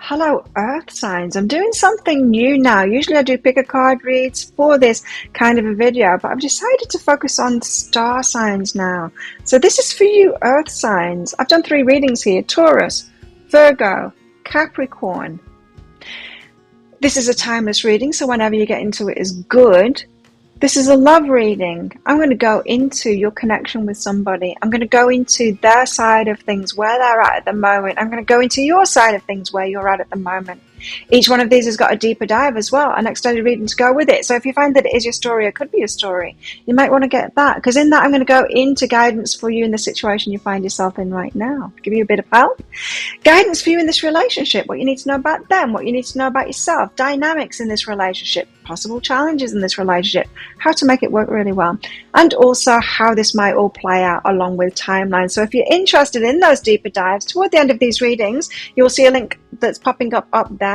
Hello, Earth signs. I'm doing something new now. Usually I do pick a card reads for this kind of a video, but I've decided to focus on star signs now. So this is for you, Earth signs. I've done 3 readings here: Taurus, Virgo, Capricorn. This is a timeless reading, so whenever you get into it is good. This is a love reading. I'm going to go into your connection with somebody. I'm going to go into their side of things, where they're at the moment. I'm going to go into your side of things, where you're at the moment. Each one of these has got a deeper dive as well, an extended reading to go with it. So if you find that it is your story, it could be a story, you might want to get that, because in that I'm going to go into guidance for you in the situation you find yourself in right now, give you a bit of help, guidance for you in this relationship, what you need to know about them, what you need to know about yourself, dynamics in this relationship, possible challenges in this relationship, how to make it work really well, and also how this might all play out along with timelines. So if you're interested in those deeper dives, toward the end of these readings you'll see a link that's popping up there,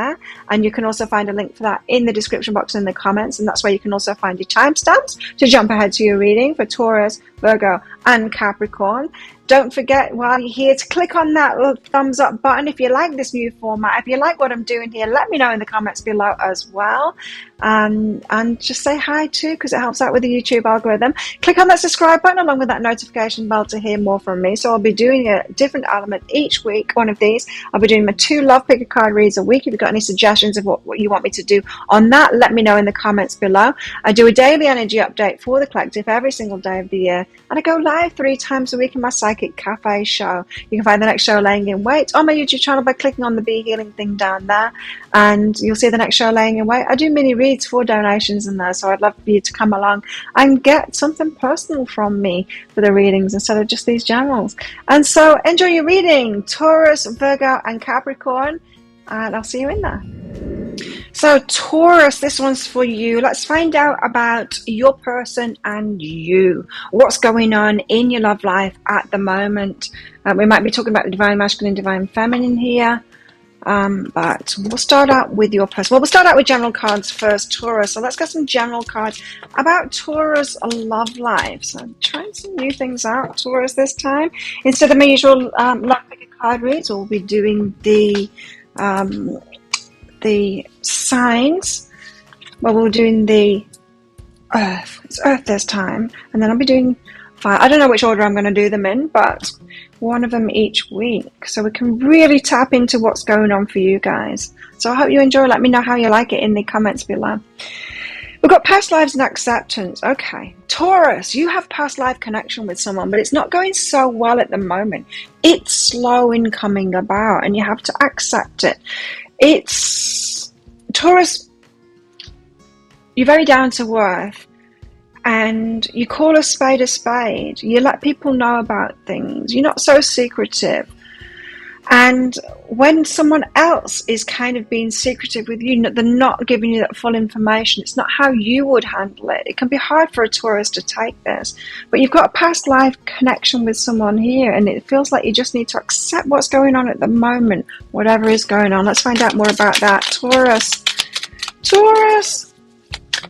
and you can also find a link for that in the description box in the comments, and that's where you can also find your timestamps to jump ahead to your reading for Taurus, Virgo and Capricorn. Don't forget, while you're here, to click on that little thumbs up button if you like this new format. If you like what I'm doing here, let me know in the comments below as well. And just say hi too, because it helps out with the YouTube algorithm. Click on that subscribe button along with that notification bell to hear more from me. So I'll be doing a different element each week, one of these. I'll be doing my 2 love picker card reads a week. If you've got any suggestions of what you want me to do on that, let me know in the comments below. I do a daily energy update for the collective every single day of the year, and I go live 3 times a week in my Psychic Cafe show. You can find the next show laying in wait on my YouTube channel by clicking on the Be Healing thing down there, and you'll see the next show laying in wait. I do mini reads for donations in there, so I'd love for you to come along and get something personal from me for the readings instead of just these generals. And so enjoy your reading, Taurus, Virgo and Capricorn, and I'll see you in there. So Taurus, this one's for you. Let's find out about your person and you. What's going on in your love life at the moment? We might be talking about the divine masculine, divine feminine here. But we'll start out with your person. Well, we'll start out with general cards first, Taurus. So let's get some general cards about Taurus love life. So I'm trying some new things out, Taurus, this time. Instead of my usual love picker card reads, we'll be doing the signs. Well, we're doing the Earth. It's Earth this time. And then I'll be doing fire. I don't know which order I'm going to do them in, but one of them each week, so we can really tap into what's going on for you guys. So I hope you enjoy. Let me know how you like it in the comments below. We've got past lives and acceptance. Okay, Taurus, you have past life connection with someone, but it's not going so well at the moment. It's slow in coming about, and you have to accept it. It's Taurus, you're very down to earth, and you call a spade a spade. You let people know about things. You're not so secretive. And when someone else is kind of being secretive with you, they're not giving you that full information. It's not how you would handle it. It can be hard for a Taurus to take this. But you've got a past life connection with someone here, and it feels like you just need to accept what's going on at the moment, whatever is going on. Let's find out more about that. Taurus. Taurus.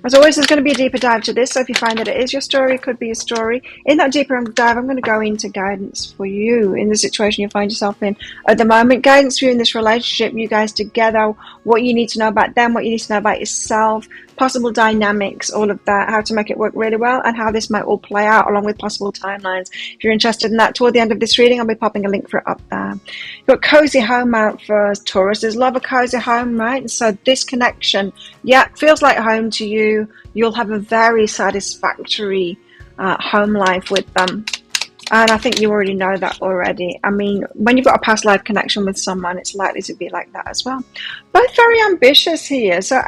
As always, there's going to be a deeper dive to this, so if you find that it is your story, it could be a story. In that deeper dive, I'm going to go into guidance for you in the situation you find yourself in at the moment. Guidance for you in this relationship, you guys together, what you need to know about them, what you need to know about yourself, possible dynamics, all of that, how to make it work really well, and how this might all play out along with possible timelines. If you're interested in that, toward the end of this reading, I'll be popping a link for it up there. You've got cozy home out for Taurus. There's love a cozy home, right? And so this connection, yeah, feels like home to you. You'll have a very satisfactory home life with them. And I think you already know that already. I mean, when you've got a past life connection with someone, it's likely to be like that as well. Both very ambitious here. So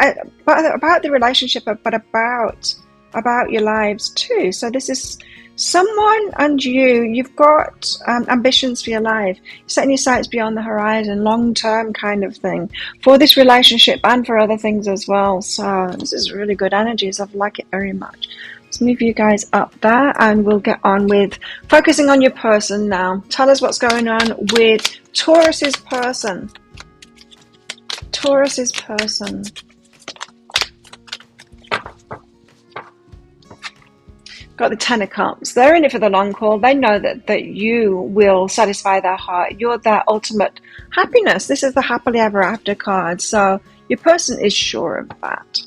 about the relationship, but about your lives too. So this is someone and you've got ambitions for your life. You're setting your sights beyond the horizon, long-term kind of thing for this relationship and for other things as well. So this is really good energies. I like it very much. Let's move you guys up there, and we'll get on with focusing on your person now. Tell us what's going on with Taurus's person. Taurus's person. Got the Ten of Cups. They're in it for the long haul. They know that you will satisfy their heart. You're their ultimate happiness. This is the happily ever after card. So your person is sure of that.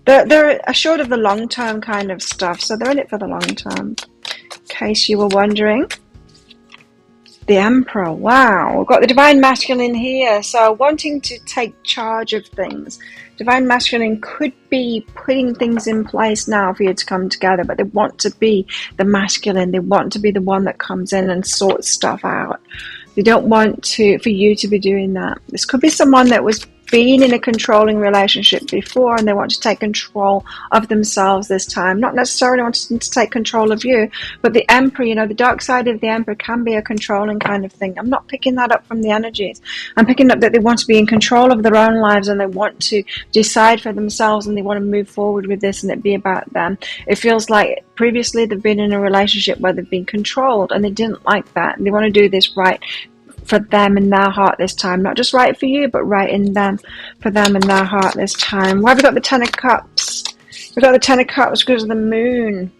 They're assured of the long-term kind of stuff. So they're in it for the long term. In case you were wondering. The Emperor. Wow. We've got the Divine Masculine here. So wanting to take charge of things. Divine Masculine could be putting things in place now for you to come together, but they want to be the masculine. They want to be the one that comes in and sorts stuff out. They don't want for you to be doing that. This could be someone that was been in a controlling relationship before and they want to take control of themselves this time. Not necessarily wanting to take control of you, but the Emperor, the dark side of the Emperor can be a controlling kind of thing. I'm not picking that up from the energies. I'm picking up that they want to be in control of their own lives and they want to decide for themselves and they want to move forward with this and it be about them. It feels like previously they've been in a relationship where they've been controlled and they didn't like that. They want to do this right for them in their heart this time. Not just right for you, but right in them, for them in their heart this time. Why have we got the Ten of Cups? We've got the Ten of Cups because of the Moon.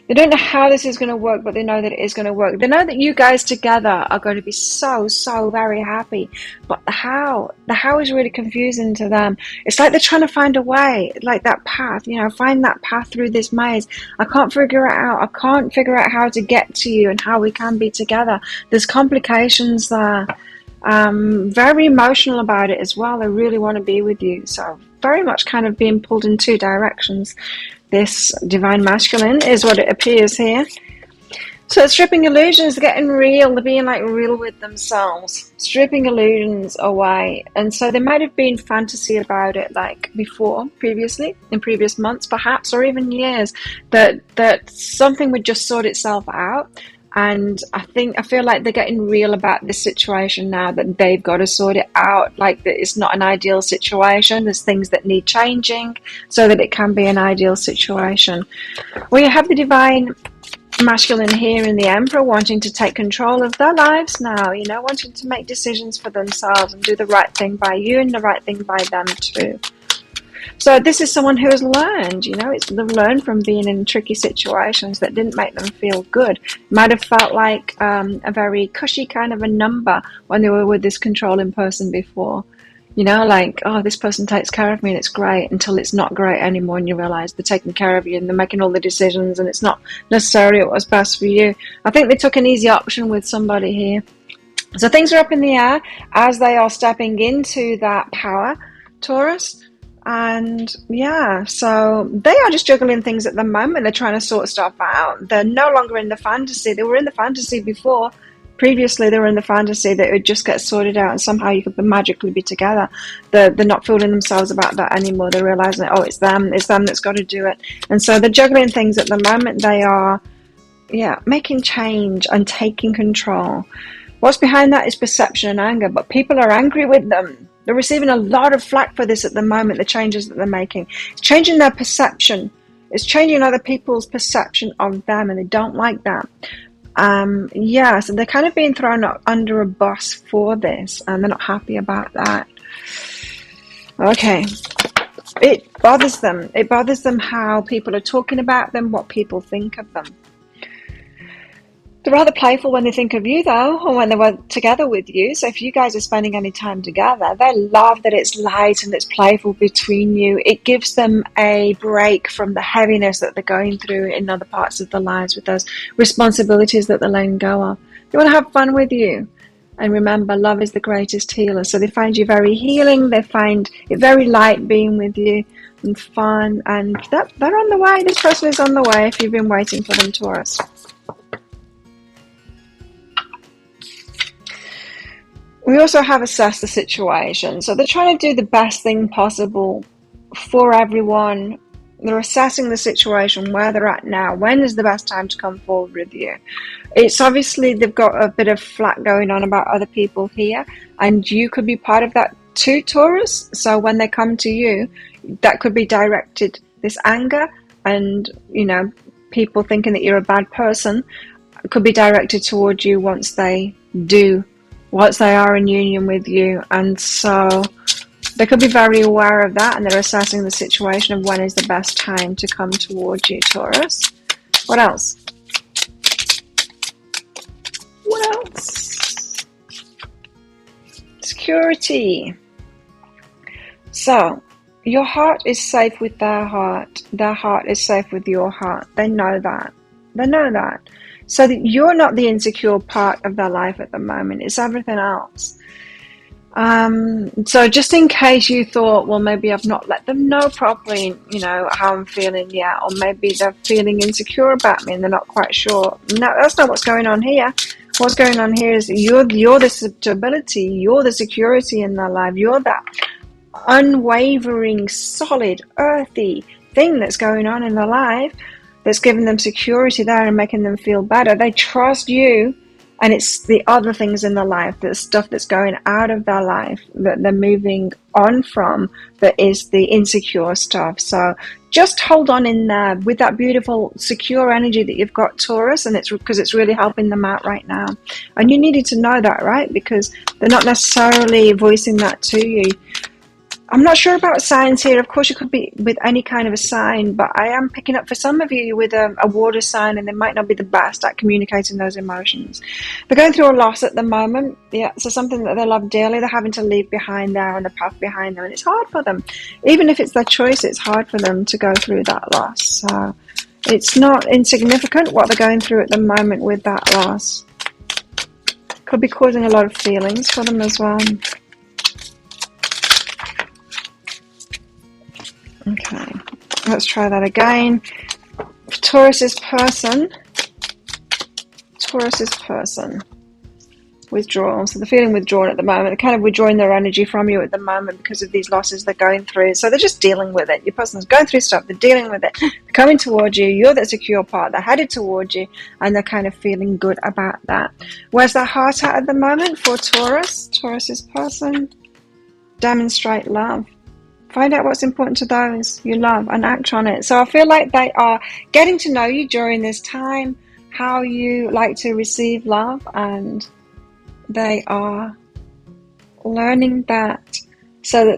They don't know how this is going to work, but they know that it is going to work. They know that you guys together are going to be so very happy. But the how is really confusing to them. It's like they're trying to find a way, like that path, find that path through this maze. I can't figure it out. I can't figure out how to get to you and how we can be together. There's complications there. Very emotional about it as well. They really want to be with you. So very much kind of being pulled in two directions. This Divine Masculine is what it appears here. So stripping illusions, getting real, they're being like real with themselves, stripping illusions away. And so there might have been fantasy about it like before, previously, in previous months perhaps, or even years, that something would just sort itself out. And I feel like they're getting real about this situation now, that they've got to sort it out. Like that it's not an ideal situation. There's things that need changing so that it can be an ideal situation. Well, you have the Divine Masculine here in the Emperor wanting to take control of their lives now, wanting to make decisions for themselves and do the right thing by you and the right thing by them too. So this is someone who has learned, they've learned from being in tricky situations that didn't make them feel good. Might have felt like a very cushy kind of a number when they were with this controlling person before. Like, oh, this person takes care of me and it's great, until it's not great anymore and you realise they're taking care of you and they're making all the decisions and it's not necessarily what was best for you. I think they took an easy option with somebody here. So things are up in the air as they are stepping into that power, Taurus. And yeah, so they are just juggling things at the moment. They're trying to sort stuff out. They're no longer in the fantasy. They were in the fantasy before. Previously, they were in the fantasy that it would just get sorted out and somehow you could magically be together. They're not fooling themselves about that anymore. They're realizing, oh, it's them that's got to do it. And so they're juggling things at the moment. They are, making change and taking control. What's behind that is perception and anger, but people are angry with them. They're receiving a lot of flack for this at the moment, the changes that they're making. It's changing their perception. It's changing other people's perception of them, and they don't like that. So they're kind of being thrown under a bus for this, and they're not happy about that. Okay. It bothers them. It bothers them how people are talking about them, what people think of them. They're rather playful when they think of you, though, or when they were together with you. So if you guys are spending any time together, they love that it's light and it's playful between you. It gives them a break from the heaviness that they're going through in other parts of their lives with those responsibilities that they're letting go of. They want to have fun with you. And remember, love is the greatest healer. So they find you very healing. They find it very light being with you and fun. And they're on the way. This person is on the way if you've been waiting for them, Taurus. We also have assessed the situation. So they're trying to do the best thing possible for everyone. They're assessing the situation, where they're at now. When is the best time to come forward with you? It's obviously they've got a bit of flack going on about other people here, and you could be part of that too, Taurus. So when they come to you, that could be directed, this anger and, people thinking that you're a bad person could be directed towards you once they are in union with you. And so they could be very aware of that, and they're assessing the situation of when is the best time to come towards you, Taurus. What else? What else? Security. So, your heart is safe with their heart. Their heart is safe with your heart. They know that. They know that. So that you're not the insecure part of their life at the moment. It's everything else. So just in case you thought, well, maybe I've not let them know properly, you know, how I'm feeling yet, or maybe they're feeling insecure about me and they're not quite sure. No, that's not what's going on here. What's going on here is you're the stability, you're the security in their life, you're that unwavering, solid, earthy thing that's going on in their life that's giving them security there and making them feel better. They trust you, and it's the other things in their life, the stuff that's going out of their life that they're moving on from, that is the insecure stuff. So just hold on in there with that beautiful, secure energy that you've got, Taurus, and it's because it's really helping them out right now. And you needed to know that, right? Because they're not necessarily voicing that to you. I'm not sure about signs here. Of course, you could be with any kind of a sign, but I am picking up for some of you with a water sign, and they might not be the best at communicating those emotions. They're going through a loss at the moment. Yeah, so something that they love dearly, they're having to leave behind there on the path behind them, and it's hard for them. Even if it's their choice, it's hard for them to go through that loss. So it's not insignificant what they're going through at the moment with that loss. Could be causing a lot of feelings for them as well. Okay, let's try that again. Taurus's person, withdrawal. So they're feeling withdrawn at the moment. They're kind of withdrawing their energy from you at the moment because of these losses they're going through. So they're just dealing with it. Your person's going through stuff, they're dealing with it. They're coming towards you, you're that secure part, they're headed towards you, and they're kind of feeling good about that. Where's their heart at the moment for Taurus? Taurus's person, demonstrate love. Find out what's important to those you love and act on it. So I feel like they are getting to know you during this time, how you like to receive love, and they are learning that they're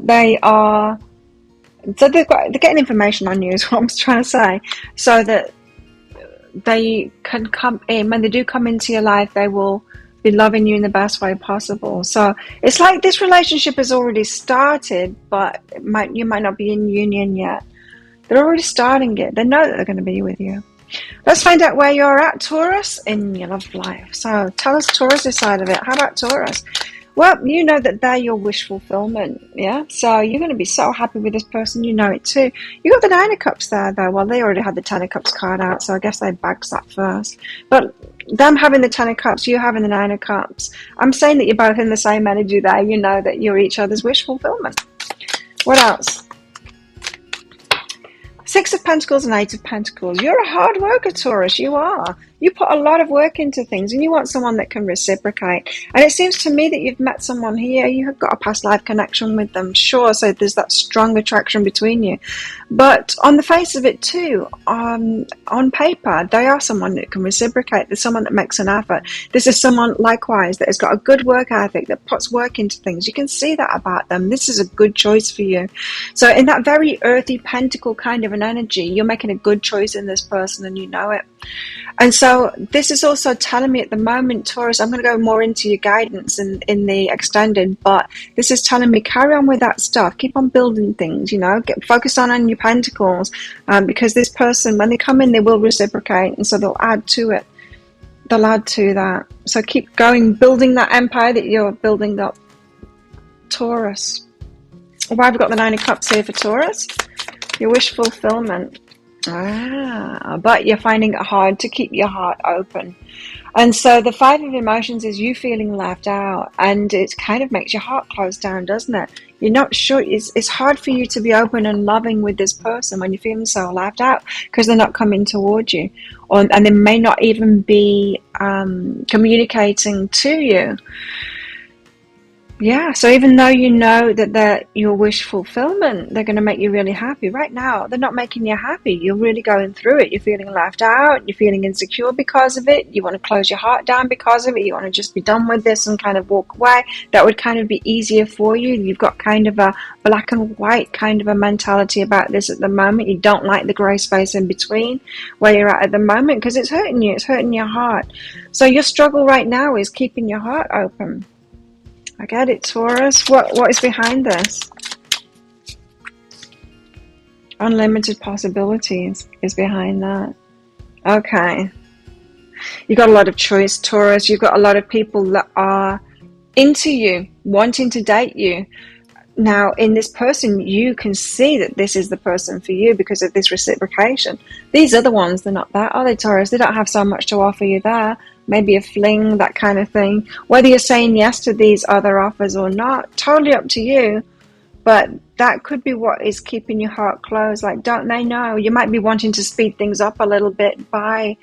getting information on you is what I'm trying to say, so that they can come in. When they do come into your life, they will be loving you in the best way possible. So it's like this relationship has already started, but you might not be in union yet. They're already starting it. They know that they're going to be with you. Let's find out where you're at, Taurus, in your love life. So tell us Taurus' side of it. How about Taurus? Well, you know that they're your wish fulfillment, yeah? So you're going to be so happy with this person. You know it too. You got the Nine of Cups there, though. Well, they already had the Ten of Cups card out, so I guess they bagged that first. But them having the Ten of Cups, you having the Nine of Cups, I'm saying that you're both in the same energy there. You know that you're each other's wish fulfillment. What else? Six of Pentacles and Eight of Pentacles. You're a hard worker, Taurus. You are. You put a lot of work into things, and you want someone that can reciprocate. And it seems to me that you've met someone here. You have got a past life connection with them, sure. So there's that strong attraction between you. But on the face of it too, on paper, they are someone that can reciprocate. There's someone that makes an effort. This is someone, likewise, that has got a good work ethic, that puts work into things. You can see that about them. This is a good choice for you. So in that very earthy pentacle kind of an energy, you're making a good choice in this person, and you know it. And so this is also telling me at the moment, Taurus, I'm going to go more into your guidance in the extended, but this is telling me carry on with that stuff. Keep on building things, you know, get focused on your pentacles, because this person, when they come in, they will reciprocate, and so they'll add to it. They'll add to that. So keep going, building that empire that you're building up, Taurus. Why have we got the Nine of Cups here for Taurus? Your wish fulfillment. But you're finding it hard to keep your heart open. And so the Five of Emotions is you feeling left out, and it kind of makes your heart close down, doesn't it? You're not sure. It's hard for you to be open and loving with this person when you're feeling so left out, because they're not coming towards you, and they may not even be communicating to you. Yeah, so even though you know that they're your wish fulfillment, they're going to make you really happy. Right now, they're not making you happy. You're really going through it. You're feeling left out. You're feeling insecure because of it. You want to close your heart down because of it. You want to just be done with this and kind of walk away. That would kind of be easier for you. You've got kind of a black and white kind of a mentality about this at the moment. You don't like the grey space in between where you're at the moment because it's hurting you. It's hurting your heart. So your struggle right now is keeping your heart open. I get it, Taurus. What is behind this? Unlimited possibilities is behind that. Okay. You've got a lot of choice, Taurus. You've got a lot of people that are into you, wanting to date you. Now, in this person, you can see that this is the person for you because of this reciprocation. These other ones, they're not that, are they, Taurus? They don't have so much to offer you there. Maybe a fling, that kind of thing. Whether you're saying yes to these other offers or not, totally up to you. But that could be what is keeping your heart closed. Like, don't they know? You might be wanting to speed things up a little bit by,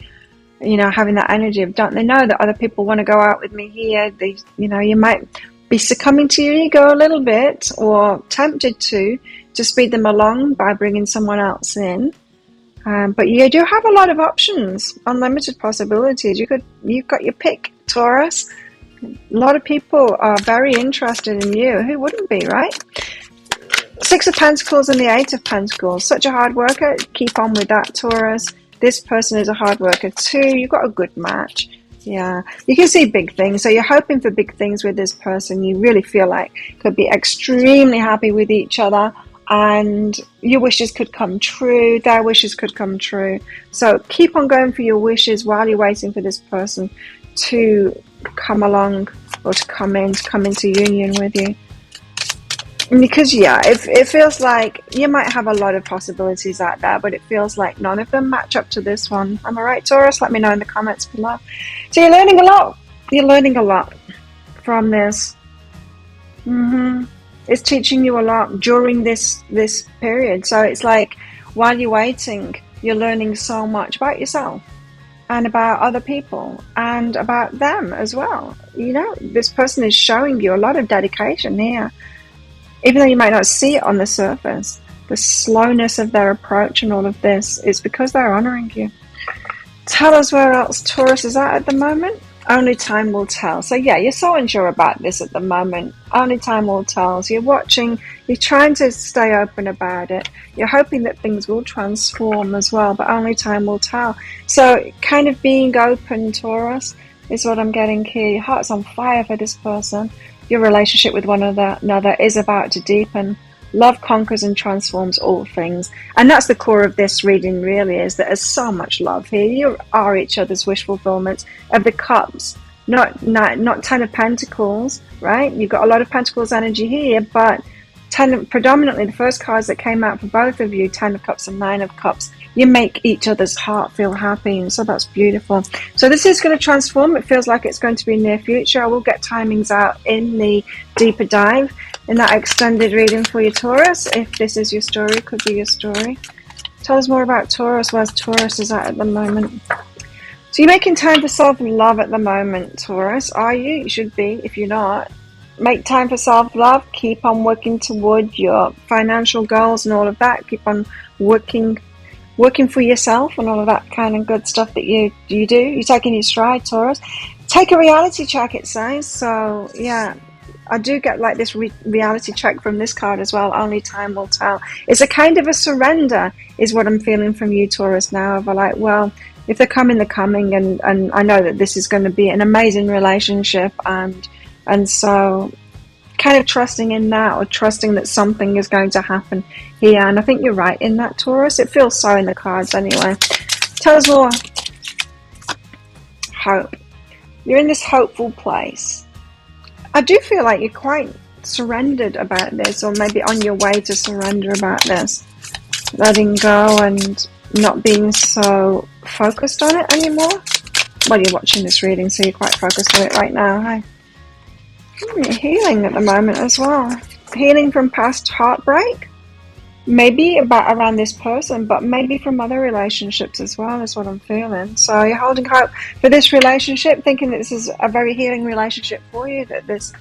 having that energy of, don't they know that other people want to go out with me here? You might be succumbing to your ego a little bit or tempted to speed them along by bringing someone else in. But you do have a lot of options, unlimited possibilities. You've got your pick, Taurus. A lot of people are very interested in you. Who wouldn't be, right? Six of Pentacles and the Eight of Pentacles. Such a hard worker. Keep on with that, Taurus. This person is a hard worker too. You've got a good match. Yeah, you can see big things. So you're hoping for big things with this person. You really feel like could be extremely happy with each other. And your wishes could come true. Their wishes could come true. So keep on going for your wishes while you're waiting for this person to come along or to come into union with you. Because, it feels like you might have a lot of possibilities out there, but it feels like none of them match up to this one. Am I right, Taurus? Let me know in the comments below. So you're learning a lot. You're learning a lot from this. It's teaching you a lot during this period. So it's like while you're waiting, you're learning so much about yourself and about other people and about them as well. This person is showing you a lot of dedication here. Even though you might not see it on the surface, the slowness of their approach and all of this is because they're honoring you. Tell us where else Taurus is at the moment. Only time will tell. So you're so unsure about this at the moment. Only time will tell. So you're watching, you're trying to stay open about it. You're hoping that things will transform as well, but only time will tell. So kind of being open, Taurus, is what I'm getting here. Your heart's on fire for this person. Your relationship with one another is about to deepen. Love conquers and transforms all things. And that's the core of this reading, really, is that there's so much love here. You are each other's wish fulfillment of the cups, not Ten of Pentacles, right? You've got a lot of Pentacles energy here, but predominantly the first cards that came out for both of you, 10 of Cups and 9 of Cups, you make each other's heart feel happy, and so that's beautiful. So this is going to transform. It feels like it's going to be near future. I will get timings out in the deeper dive, in that extended reading for you, Taurus. If this is your story, could be your story. Tell us more about Taurus. Where's Taurus is at the moment? So you're making time for self-love at the moment, Taurus. Are you? You should be. If you're not, make time for self-love. Keep on working toward your financial goals and all of that. Keep on working for yourself and all of that kind of good stuff that you do. You're taking your stride, Taurus. Take a reality check, it says. So I do get like this reality check from this card as well. Only time will tell. It's a kind of a surrender is what I'm feeling from you, Taurus, now. Of like, well, if they're coming, they're coming, and I know that this is going to be an amazing relationship, and so kind of trusting in that, or trusting that something is going to happen here. And I think you're right in that, Taurus. It feels so in the cards anyway. Tell us more. Hope. You're in this hopeful place. I do feel like you're quite surrendered about this, or maybe on your way to surrender about this. Letting go and not being so focused on it anymore. Well, you're watching this reading, so you're quite focused on it right now, hey? You're healing at the moment as well. Healing from past heartbreak. Maybe around this person, but maybe from other relationships as well, is what I'm feeling. So you're holding hope for this relationship, thinking that this is a very healing relationship for you, that this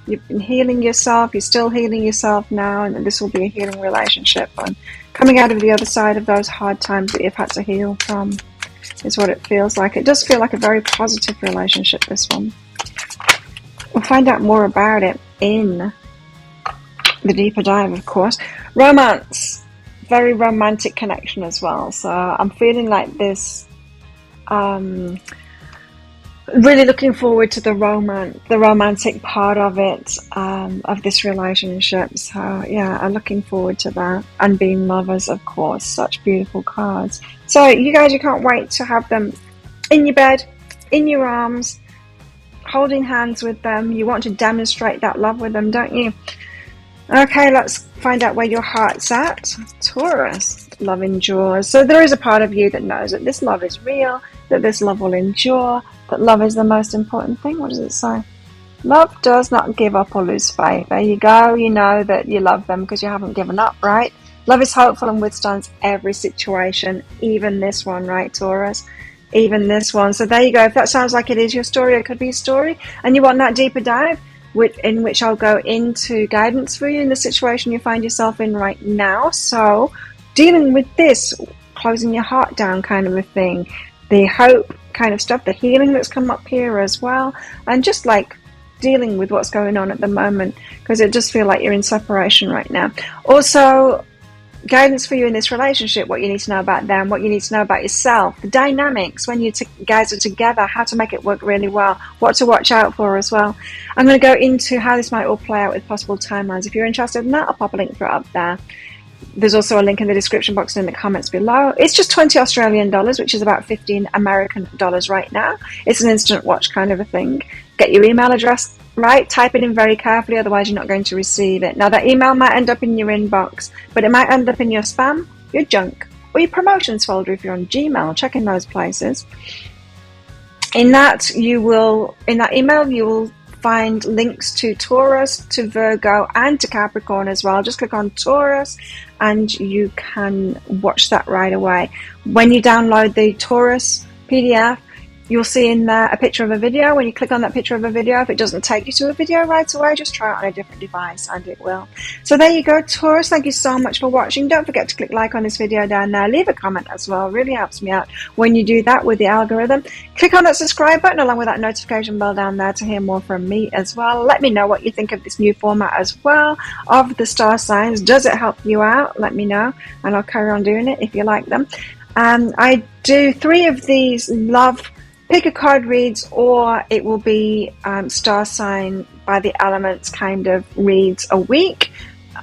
You've been healing yourself. You're still healing yourself now, and this will be a healing relationship. And coming out of the other side of those hard times that you've had to heal from is what it feels like. It does feel like a very positive relationship, this one. We'll find out more about it in the deeper dive, of course. Romance. Very romantic connection as well. So I'm feeling like this... really looking forward to the romantic part of it, of this relationship. So yeah, I'm looking forward to that. And being lovers, of course. Such beautiful cards. So you guys, you can't wait to have them in your bed, in your arms, holding hands with them. You want to demonstrate that love with them, don't you? Okay, let's find out where your heart's at. Taurus, love endures. So there is a part of you that knows that this love is real, that this love will endure, that love is the most important thing. What does it say? Love does not give up or lose faith. There you go. You know that you love them because you haven't given up, right? Love is hopeful and withstands every situation, even this one, right, Taurus? Even this one. So there you go. If that sounds like it is your story, it could be a story, and you want that deeper dive, in which I'll go into guidance for you in the situation you find yourself in right now. So dealing with this, closing your heart down kind of a thing, the hope kind of stuff, the healing that's come up here as well, and just like dealing with what's going on at the moment, because it does feel like you're in separation right now. Also, guidance for you in this relationship, what you need to know about them, what you need to know about yourself, the dynamics when you guys are together, how to make it work really well, what to watch out for as well. I'm going to go into how this might all play out with possible timelines. If you're interested in that, I'll pop a link for it up there. There's also a link in the description box and in the comments below. It's just 20 Australian dollars, which is about 15 American dollars right now. It's an instant watch kind of a thing. Get your email address right, type it in very carefully, otherwise you're not going to receive it. Now that email might end up in your inbox, but it might end up in your spam, your junk, or your promotions folder if you're on Gmail. Check in those places. In that email you will find links to Taurus, to Virgo, and to Capricorn as well. Just click on Taurus and you can watch that right away. When you download the Taurus PDF, you'll see in there a picture of a video. When you click on that picture of a video, if it doesn't take you to a video right away, just try it on a different device and it will. So there you go, Taurus. Thank you so much for watching. Don't forget to click like on this video down there. Leave a comment as well. It really helps me out when you do that with the algorithm. Click on that subscribe button along with that notification bell down there to hear more from me as well. Let me know what you think of this new format as well of the star signs. Does it help you out? Let me know and I'll carry on doing it if you like them. I do 3 of these love pick a card reads, or it will be star sign by the elements kind of reads a week,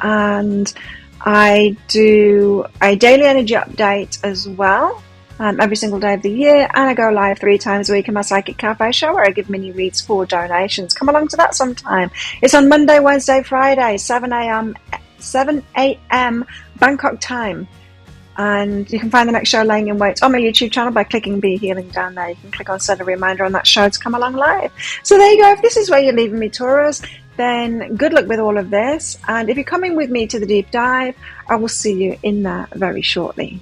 and I do a daily energy update as well every single day of the year, and I go live 3 times a week in my Psychic Cafe show where I give mini reads for donations. Come along to that sometime. It's on Monday, Wednesday, Friday, 7 a.m. Bangkok time. And you can find the next show laying in wait on my YouTube channel by clicking Be Healing down there. You can click on set a reminder on that show to come along live. So there you go. If this is where you're leaving me, Taurus, then good luck with all of this. And if you're coming with me to the deep dive, I will see you in there very shortly.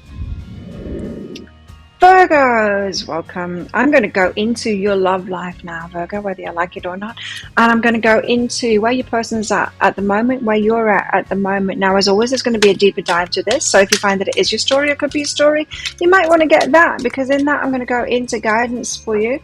Virgos, welcome. I'm going to go into your love life now, Virgo, whether you like it or not. And I'm going to go into where your person's at the moment, where you're at the moment. Now, as always, there's going to be a deeper dive to this. So if you find that it is your story, it could be a story, you might want to get that, because in that I'm going to go into guidance for you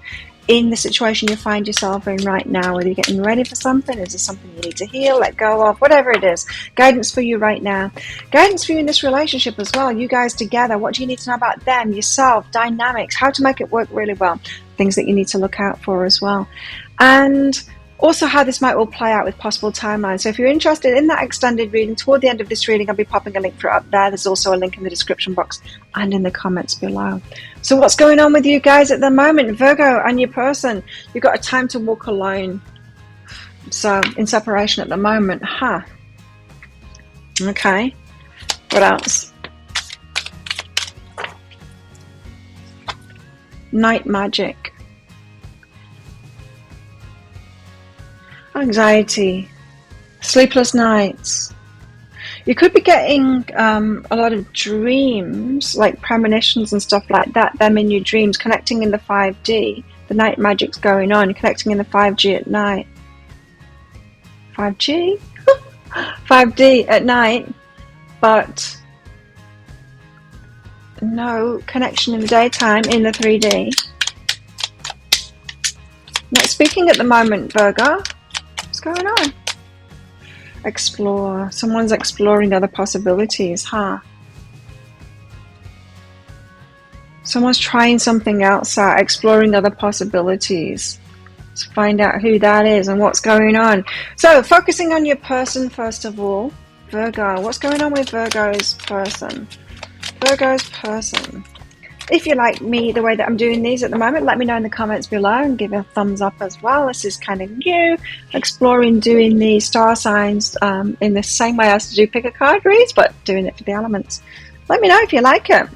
in the situation you find yourself in right now, whether you're getting ready for something, is there something you need to heal, let go of, whatever it is. Guidance for you right now. Guidance for you in this relationship as well. You guys together, what do you need to know about them, yourself, dynamics, how to make it work really well, things that you need to look out for as well. And also how this might all play out with possible timelines. So if you're interested in that extended reading, toward the end of this reading, I'll be popping a link for it up there. There's also a link in the description box and in the comments below. So what's going on with you guys at the moment? Virgo and your person, you've got a time to walk alone. So in separation at the moment, huh? Okay. What else? Night magic. Anxiety, sleepless nights. You could be getting a lot of dreams, like premonitions and stuff like that, them in your dreams, connecting in the 5D. The night magic's going on, connecting in the 5G at night. 5G, 5D at night, but no connection in the daytime in the 3D. Not speaking at the moment, Virgo. What's going on? Explore. Someone's exploring other possibilities, huh? Someone's trying something else out, exploring other possibilities. Let's find out who that is and what's going on. So, focusing on your person first of all. Virgo. What's going on with Virgo's person? Virgo's person. If you like me the way that I'm doing these at the moment, let me know in the comments below and give a thumbs up as well. This is kind of new, exploring doing the star signs in the same way as to do pick a card reads, but doing it for the elements. Let me know if you like it.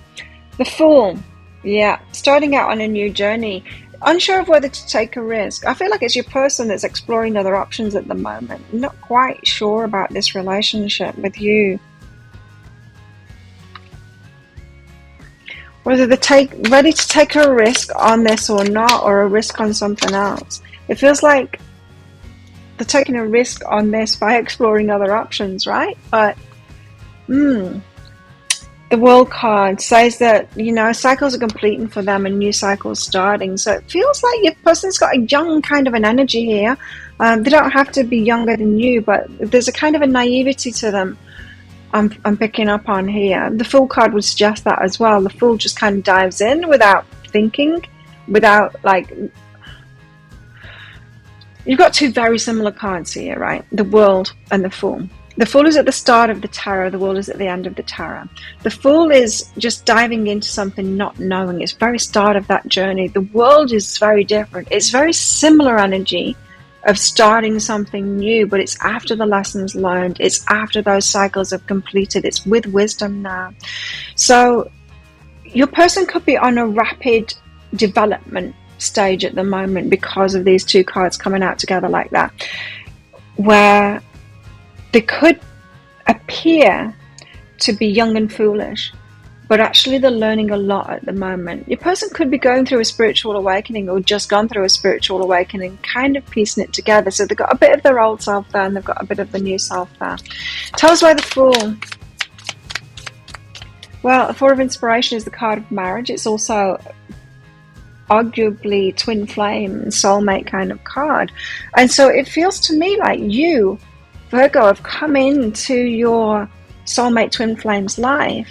The Fool. Yeah, starting out on a new journey. Unsure of whether to take a risk. I feel like it's your person that's exploring other options at the moment. Not quite sure about this relationship with you. Whether they're ready to take a risk on this or not, or a risk on something else. It feels like they're taking a risk on this by exploring other options, right? But, the World card says that, you know, cycles are completing for them and new cycles starting. So it feels like your person's got a young kind of an energy here. They don't have to be younger than you, but there's a kind of a naivety to them. I'm picking up on here. The Fool card would suggest that as well. The Fool just kind of dives in without thinking, without like... You've got two very similar cards here, right? The World and the Fool. The Fool is at the start of the tarot. The World is at the end of the tarot. The Fool is just diving into something, not knowing. It's very start of that journey. The World is very different. It's very similar energy of starting something new, but it's after the lessons learned. It's after those cycles have completed. It's with wisdom now. So your person could be on a rapid development stage at the moment because of these two cards coming out together like that, where they could appear to be young and foolish, but actually they're learning a lot at the moment. Your person could be going through a spiritual awakening or just gone through a spiritual awakening, kind of piecing it together. So they've got a bit of their old self there and they've got a bit of the new self there. Tell us why the Fool. Well, the Four of Inspiration is the card of marriage. It's also arguably twin flame, soulmate kind of card. And so it feels to me like you, Virgo, have come into your soulmate twin flame's life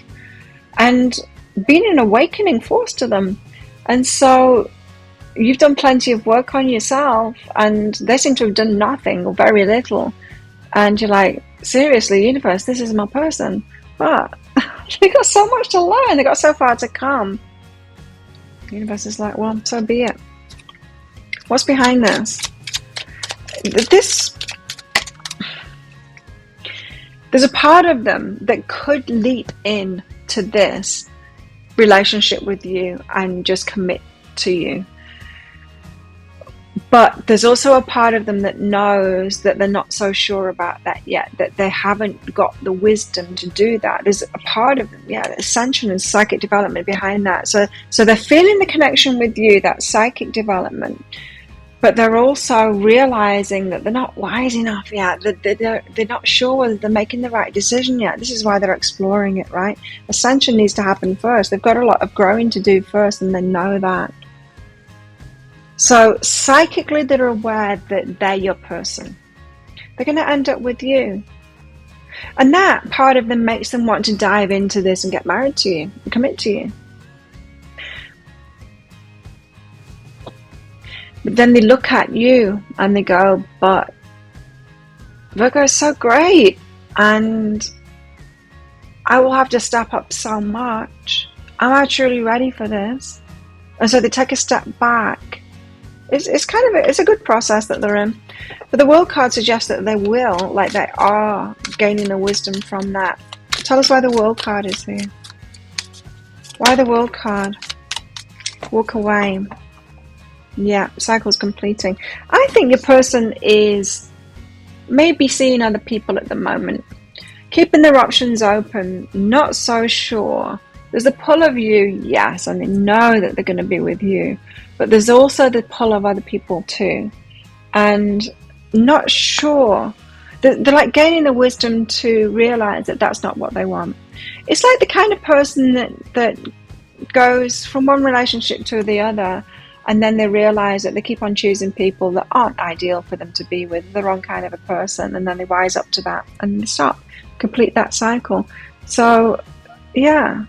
and been an awakening force to them. And so you've done plenty of work on yourself and they seem to have done nothing or very little. And you're like, seriously, universe, this is my person. But they got so much to learn. They got so far to come. The universe is like, well, so be it. What's behind this? There's a part of them that could leap in to this relationship with you and just commit to you. But there's also a part of them that knows that they're not so sure about that yet, that they haven't got the wisdom to do that. There's a part of them, ascension and psychic development behind that. So they're feeling the connection with you, that psychic development, but they're also realizing that they're not wise enough yet, that they're not sure whether they're making the right decision yet. This is why they're exploring it, right? Ascension needs to happen first. They've got a lot of growing to do first, and they know that. So psychically, they're aware that they're your person. They're going to end up with you. And that part of them makes them want to dive into this and get married to you and commit to you. But then they look at you and they go, but Virgo is so great and I will have to step up so much. Am I truly ready for this? And so they take a step back. It's kind of it's a good process that they're in. But the World card suggests that they will, like they are gaining the wisdom from that. Tell us why the World card is here. Why the World card? Walk away. Yeah, cycle's completing. I think your person is maybe seeing other people at the moment, keeping their options open, not so sure. There's a pull of you, yes, and they know that they're going to be with you, but there's also the pull of other people too, and not sure They're like gaining the wisdom to realize that that's not what they want. It's like the kind of person that goes from one relationship to the other, and then they realize that they keep on choosing people that aren't ideal for them to be with, the wrong kind of a person, and then they wise up to that and they stop, complete that cycle. So yeah,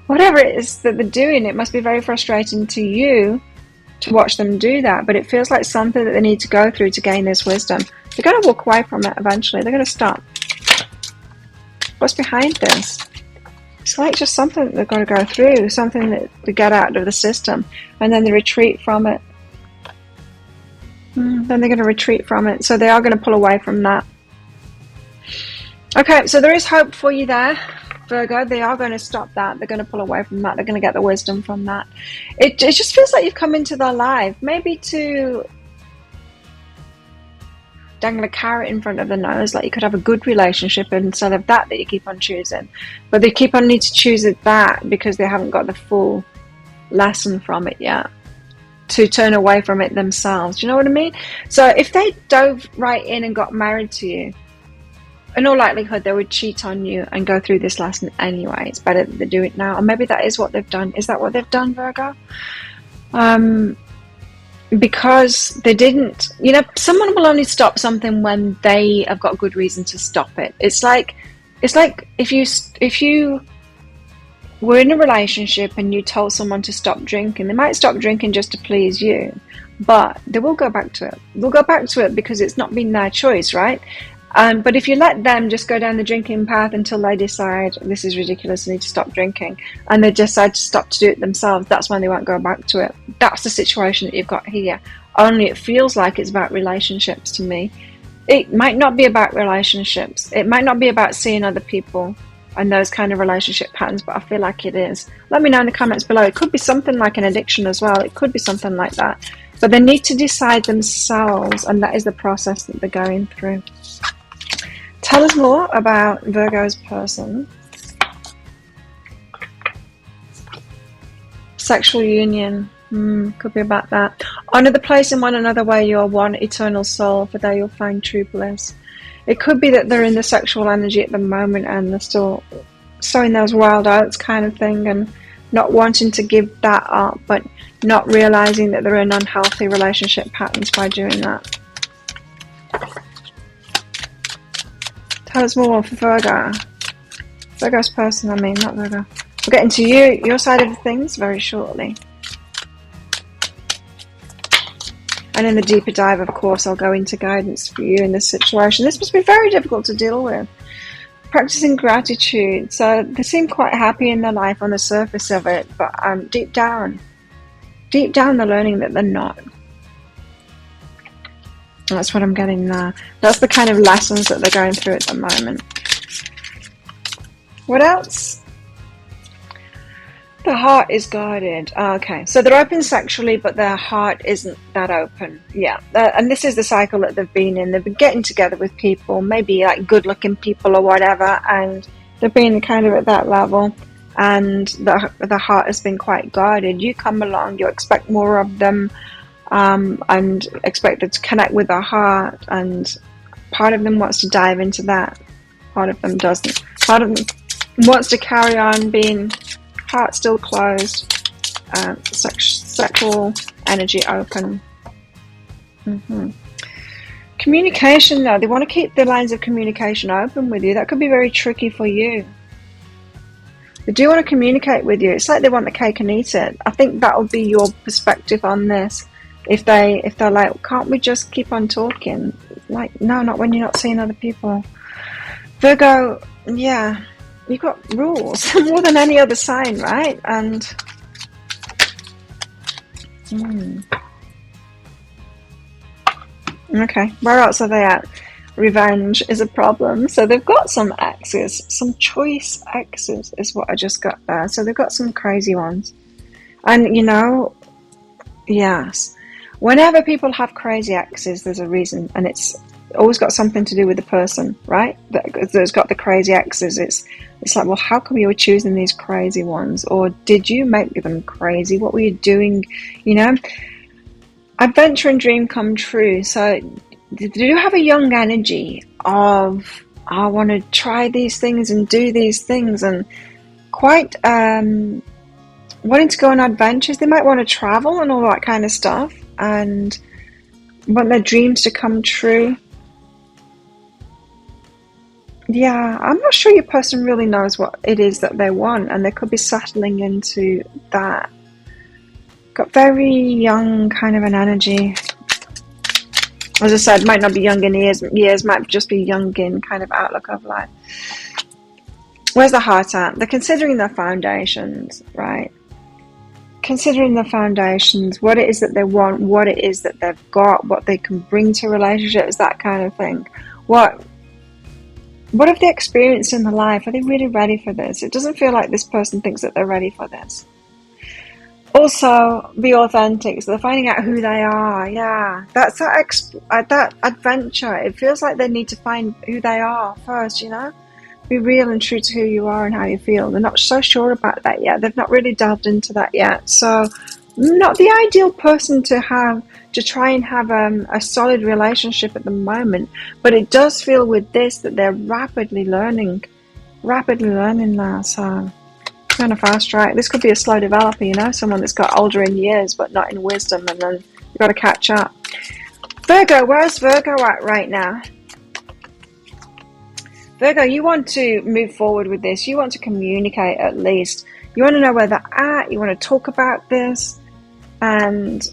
whatever it is that they're doing, it must be very frustrating to you to watch them do that, but it feels like something that they need to go through to gain this wisdom. They're going to walk away from it eventually. They're going to stop. What's behind this? It's like just something that they've got to go through, something that they get out of the system, and then they retreat from it. Then they're going to retreat from it, so they are going to pull away from that. Okay, so there is hope for you there, Virgo. They are going to stop that. They're going to pull away from that. They're going to get the wisdom from that. It just feels like you've come into their life, maybe to dangle a carrot in front of the nose, like you could have a good relationship instead of that you keep on choosing. But they keep on needing to choose that because they haven't got the full lesson from it yet, to turn away from it themselves. Do you know what I mean? So if they dove right in and got married to you, in all likelihood they would cheat on you and go through this lesson anyway. It's better that they do it now. Or maybe that is what they've done. Is that what they've done, Virgo? Because they didn't, someone will only stop something when they have got good reason to stop it. It's like if you were in a relationship and you told someone to stop drinking, they might stop drinking just to please you, but they will go back to it. They'll go back to it because it's not been their choice, right? But if you let them just go down the drinking path until they decide this is ridiculous, I need to stop drinking, and they decide to stop to do it themselves, that's when they won't go back to it. That's the situation that you've got here. Only it feels like it's about relationships to me. It might not be about relationships. It might not be about seeing other people and those kind of relationship patterns, but I feel like it is. Let me know in the comments below. It could be something like an addiction as well. It could be something like that. But they need to decide themselves, and that is the process that they're going through. Tell us more about Virgo's person. Sexual union. Could be about that. Honor the place in one another where you are one eternal soul, for there you'll find true bliss. It could be that they're in the sexual energy at the moment and they're still sowing those wild oats kind of thing and not wanting to give that up, but not realizing that they're in unhealthy relationship patterns by doing that. Tell us more for Virgo. Virgo's person, not Virgo. We'll get into your side of things very shortly. And in the deeper dive, of course, I'll go into guidance for you in this situation. This must be very difficult to deal with. Practicing gratitude. So they seem quite happy in their life on the surface of it, but deep down they're learning that they're not. That's what I'm getting there. That's the kind of lessons that they're going through at the moment. What else? The heart is guarded. Okay, so they're open sexually, but their heart isn't that open. Yeah, and this is the cycle that they've been in. They've been getting together with people, maybe like good-looking people or whatever, and they've been kind of at that level, and the heart has been quite guarded. You come along, you expect more of them, and expect them to connect with their heart, and part of them wants to dive into that, part of them doesn't. Part of them wants to carry on being heart still closed, sexual energy open. Communication, though, they want to keep the lines of communication open with you. That could be very tricky for you. They do want to communicate with you. It's like they want the cake and eat it. I think that will be your perspective on this. If they're like, can't we just keep on talking? Like, no, not when you're not seeing other people. Virgo, yeah, you've got rules more than any other sign, right? And okay, where else are they at? Revenge is a problem. So they've got some exes, some choice exes is what I just got there. So they've got some crazy ones. And yes, whenever people have crazy exes, there's a reason, and it's always got something to do with the person, right? That's got the crazy exes. It's like, well, how come you were choosing these crazy ones? Or did you make them crazy? What were you doing? Adventure and dream come true. So you have a young energy of, I want to try these things and do these things, and quite wanting to go on adventures. They might want to travel and all that kind of stuff, and want their dreams to come true. Yeah, I'm not sure your person really knows what it is that they want, and they could be settling into that. Got very young kind of an energy. As I said, might not be young in years, might just be young in kind of outlook of life. Where's the heart at? They're considering their foundations, right? Considering the foundations, what it is that they want, what it is that they've got, what they can bring to relationships, that kind of thing. What have they experienced in their life? Are they really ready for this? It doesn't feel like this person thinks that they're ready for this. Also, be authentic. So they're finding out who they are. Yeah, that's that adventure. It feels like they need to find who they are first, you know? Be real and true to who you are and how you feel. They're not so sure about that yet. They've not really delved into that yet. So, not the ideal person to try and have a solid relationship at the moment. But it does feel with this that they're rapidly learning now. So, kind of fast track. This could be a slow developer, you know, someone that's got older in years but not in wisdom, and then you've got to catch up. Virgo, where's Virgo at right now? Virgo, you want to move forward with this. You want to communicate at least. You want to know where they're at. You want to talk about this. And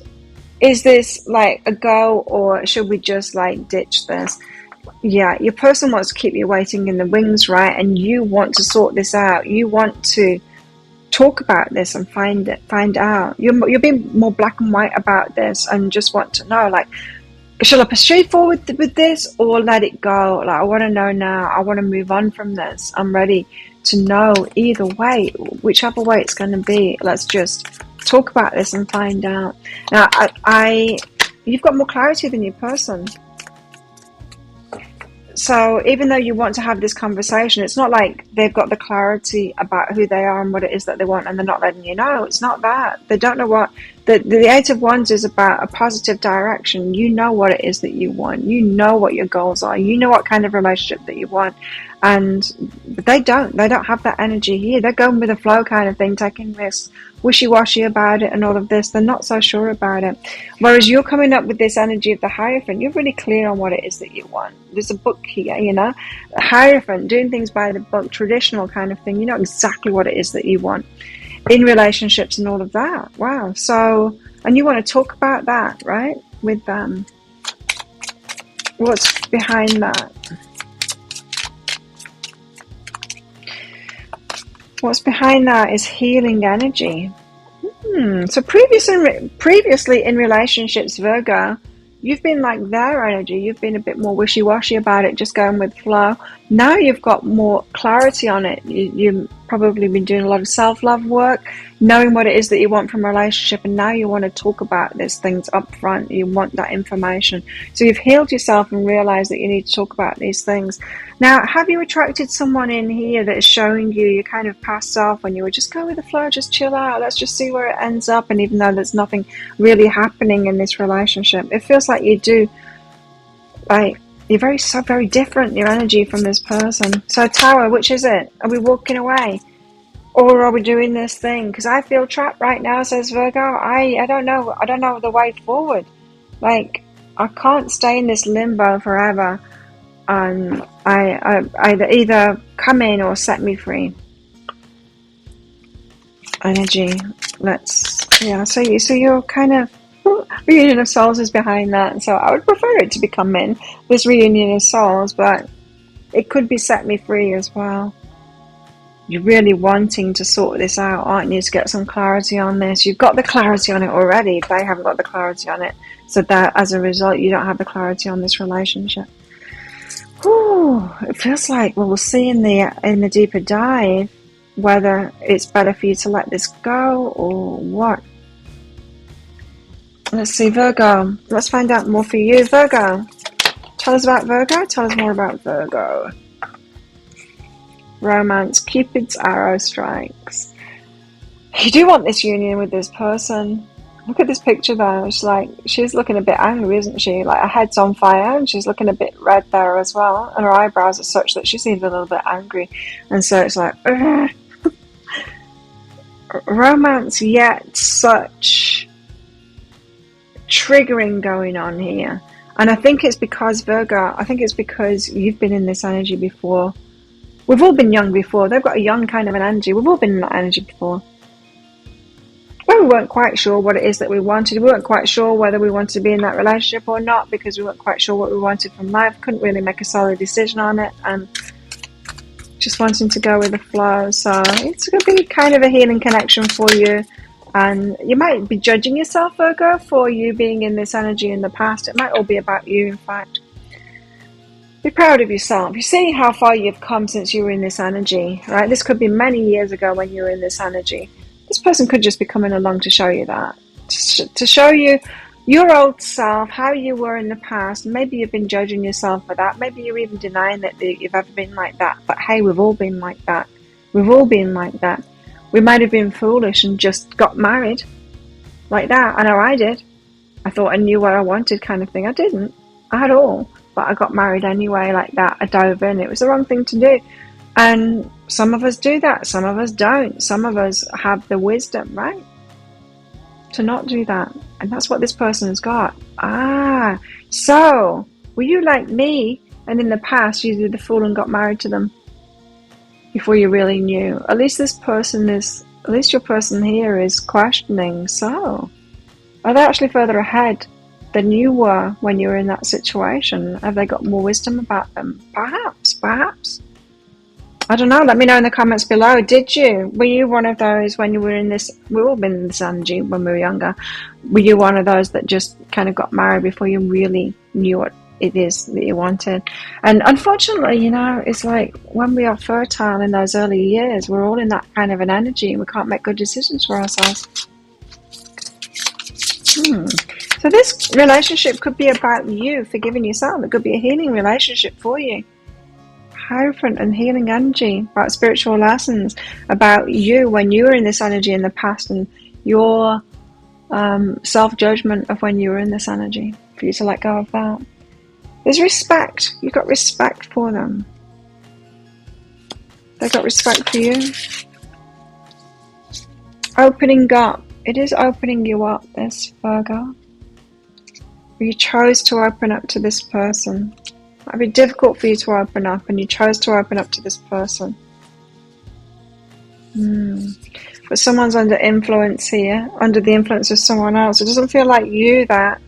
is this like a go, or should we just like ditch this? Yeah, your person wants to keep you waiting in the wings, right? And you want to sort this out. You want to talk about this and find out. You're being more black and white about this, and just want to know, like, shall I proceed forward with this or let it go? Like, I want to know now. I want to move on from this. I'm ready to know either way, whichever way it's going to be. Let's just talk about this and find out. Now, you've got more clarity than your person. So even though you want to have this conversation, it's not like they've got the clarity about who they are and what it is that they want, and they're not letting you know. It's not that. They don't know what... The Eight of Wands is about a positive direction. You know what it is that you want. You know what your goals are. You know what kind of relationship that you want. And they don't. They don't have that energy here. They're going with the flow kind of thing, taking risks, wishy-washy about it and all of this. They're not so sure about it. Whereas you're coming up with this energy of the Hierophant. You're really clear on what it is that you want. There's a book here, you know. The Hierophant, doing things by the book, traditional kind of thing. You know exactly what it is that you want in relationships and all of that. Wow. So, and you want to talk about that, right? With them. What's behind that? What's behind that is healing energy. So previously in relationships, Virgo, you've been like their energy. You've been a bit more wishy-washy about it, just going with flow. Now you've got more clarity on it. You've probably been doing a lot of self-love work, knowing what it is that you want from a relationship, and now you want to talk about these things up front. You want that information. So you've healed yourself and realized that you need to talk about these things. Now, have you attracted someone in here that is showing you your kind of past self when you were just go with the flow, just chill out, let's just see where it ends up? And even though there's nothing really happening in this relationship, it feels like you do, like, you're very different, your energy from this person. So Tower, which is it? Are we walking away? Or are we doing this thing? Because I feel trapped right now, says Virgo. I don't know. I don't know the way forward. Like, I can't stay in this limbo forever. And I either come in or set me free. Energy. So you're kind of, reunion of souls is behind that. So I would prefer it to be come in, this reunion of souls, but it could be set me free as well. You're really wanting to sort this out, aren't you, to get some clarity on this? You've got the clarity on it already. They haven't got the clarity on it. So that as a result, you don't have the clarity on this relationship. Whew, it feels like, well, we'll see in the deeper dive whether it's better for you to let this go or what. Let's see, Virgo. Let's find out more for you, Virgo. Tell us about Virgo. Tell us more about Virgo. Romance, Cupid's arrow strikes. You do want this union with this person. Look at this picture though. It's like she's looking a bit angry, isn't she? Like her head's on fire and she's looking a bit red there as well. And her eyebrows are such that she seems a little bit angry. And so it's like, romance, yet such triggering going on here. And I think it's because, Virgo, I think it's because you've been in this energy before. We've all been young before. They've got a young kind of an energy. We've all been in that energy before. Well, we weren't quite sure what it is that we wanted. We weren't quite sure whether we wanted to be in that relationship or not, because we weren't quite sure what we wanted from life. Couldn't really make a solid decision on it, and just wanting to go with the flow. So it's going to be kind of a healing connection for you. And you might be judging yourself, Virgo, for you being in this energy in the past. It might all be about you, in fact. Be proud of yourself. You see how far you've come since you were in this energy, right? This could be many years ago when you were in this energy. This person could just be coming along to show you that, to show you your old self, how you were in the past. Maybe you've been judging yourself for that. Maybe you're even denying that you've ever been like that. But hey, we've all been like that. We've all been like that. We might have been foolish and just got married like that. I know I did. I thought I knew what I wanted kind of thing. I didn't. I had all. But I got married anyway like that. I dove in. It was the wrong thing to do. And some of us do that. Some of us don't. Some of us have the wisdom, right, to not do that. And that's what this person has got. So were you like me, and in the past you did the fool and got married to them before you really knew? At least your person here is questioning. So are they actually further ahead than you were when you were in that situation? Have they got more wisdom about them? Perhaps. I don't know. Let me know in the comments below. Did you? Were you one of those when you were in this? We've all been in this energy when we were younger. Were you one of those that just kind of got married before you really knew what it is that you wanted? And unfortunately, it's like when we are fertile in those early years, we're all in that kind of an energy and we can't make good decisions for ourselves. So this relationship could be about you forgiving yourself. It could be a healing relationship for you. Hierophant and healing energy, about spiritual lessons, about you when you were in this energy in the past, and your self-judgment of when you were in this energy, for you to let go of that. There's respect. You've got respect for them. They've got respect for you. Opening up. It is opening you up, this Virgo. You chose to open up to this person. It might be difficult for you to open up, and you chose to open up to this person. But someone's under influence here, under the influence of someone else. It doesn't feel like you that.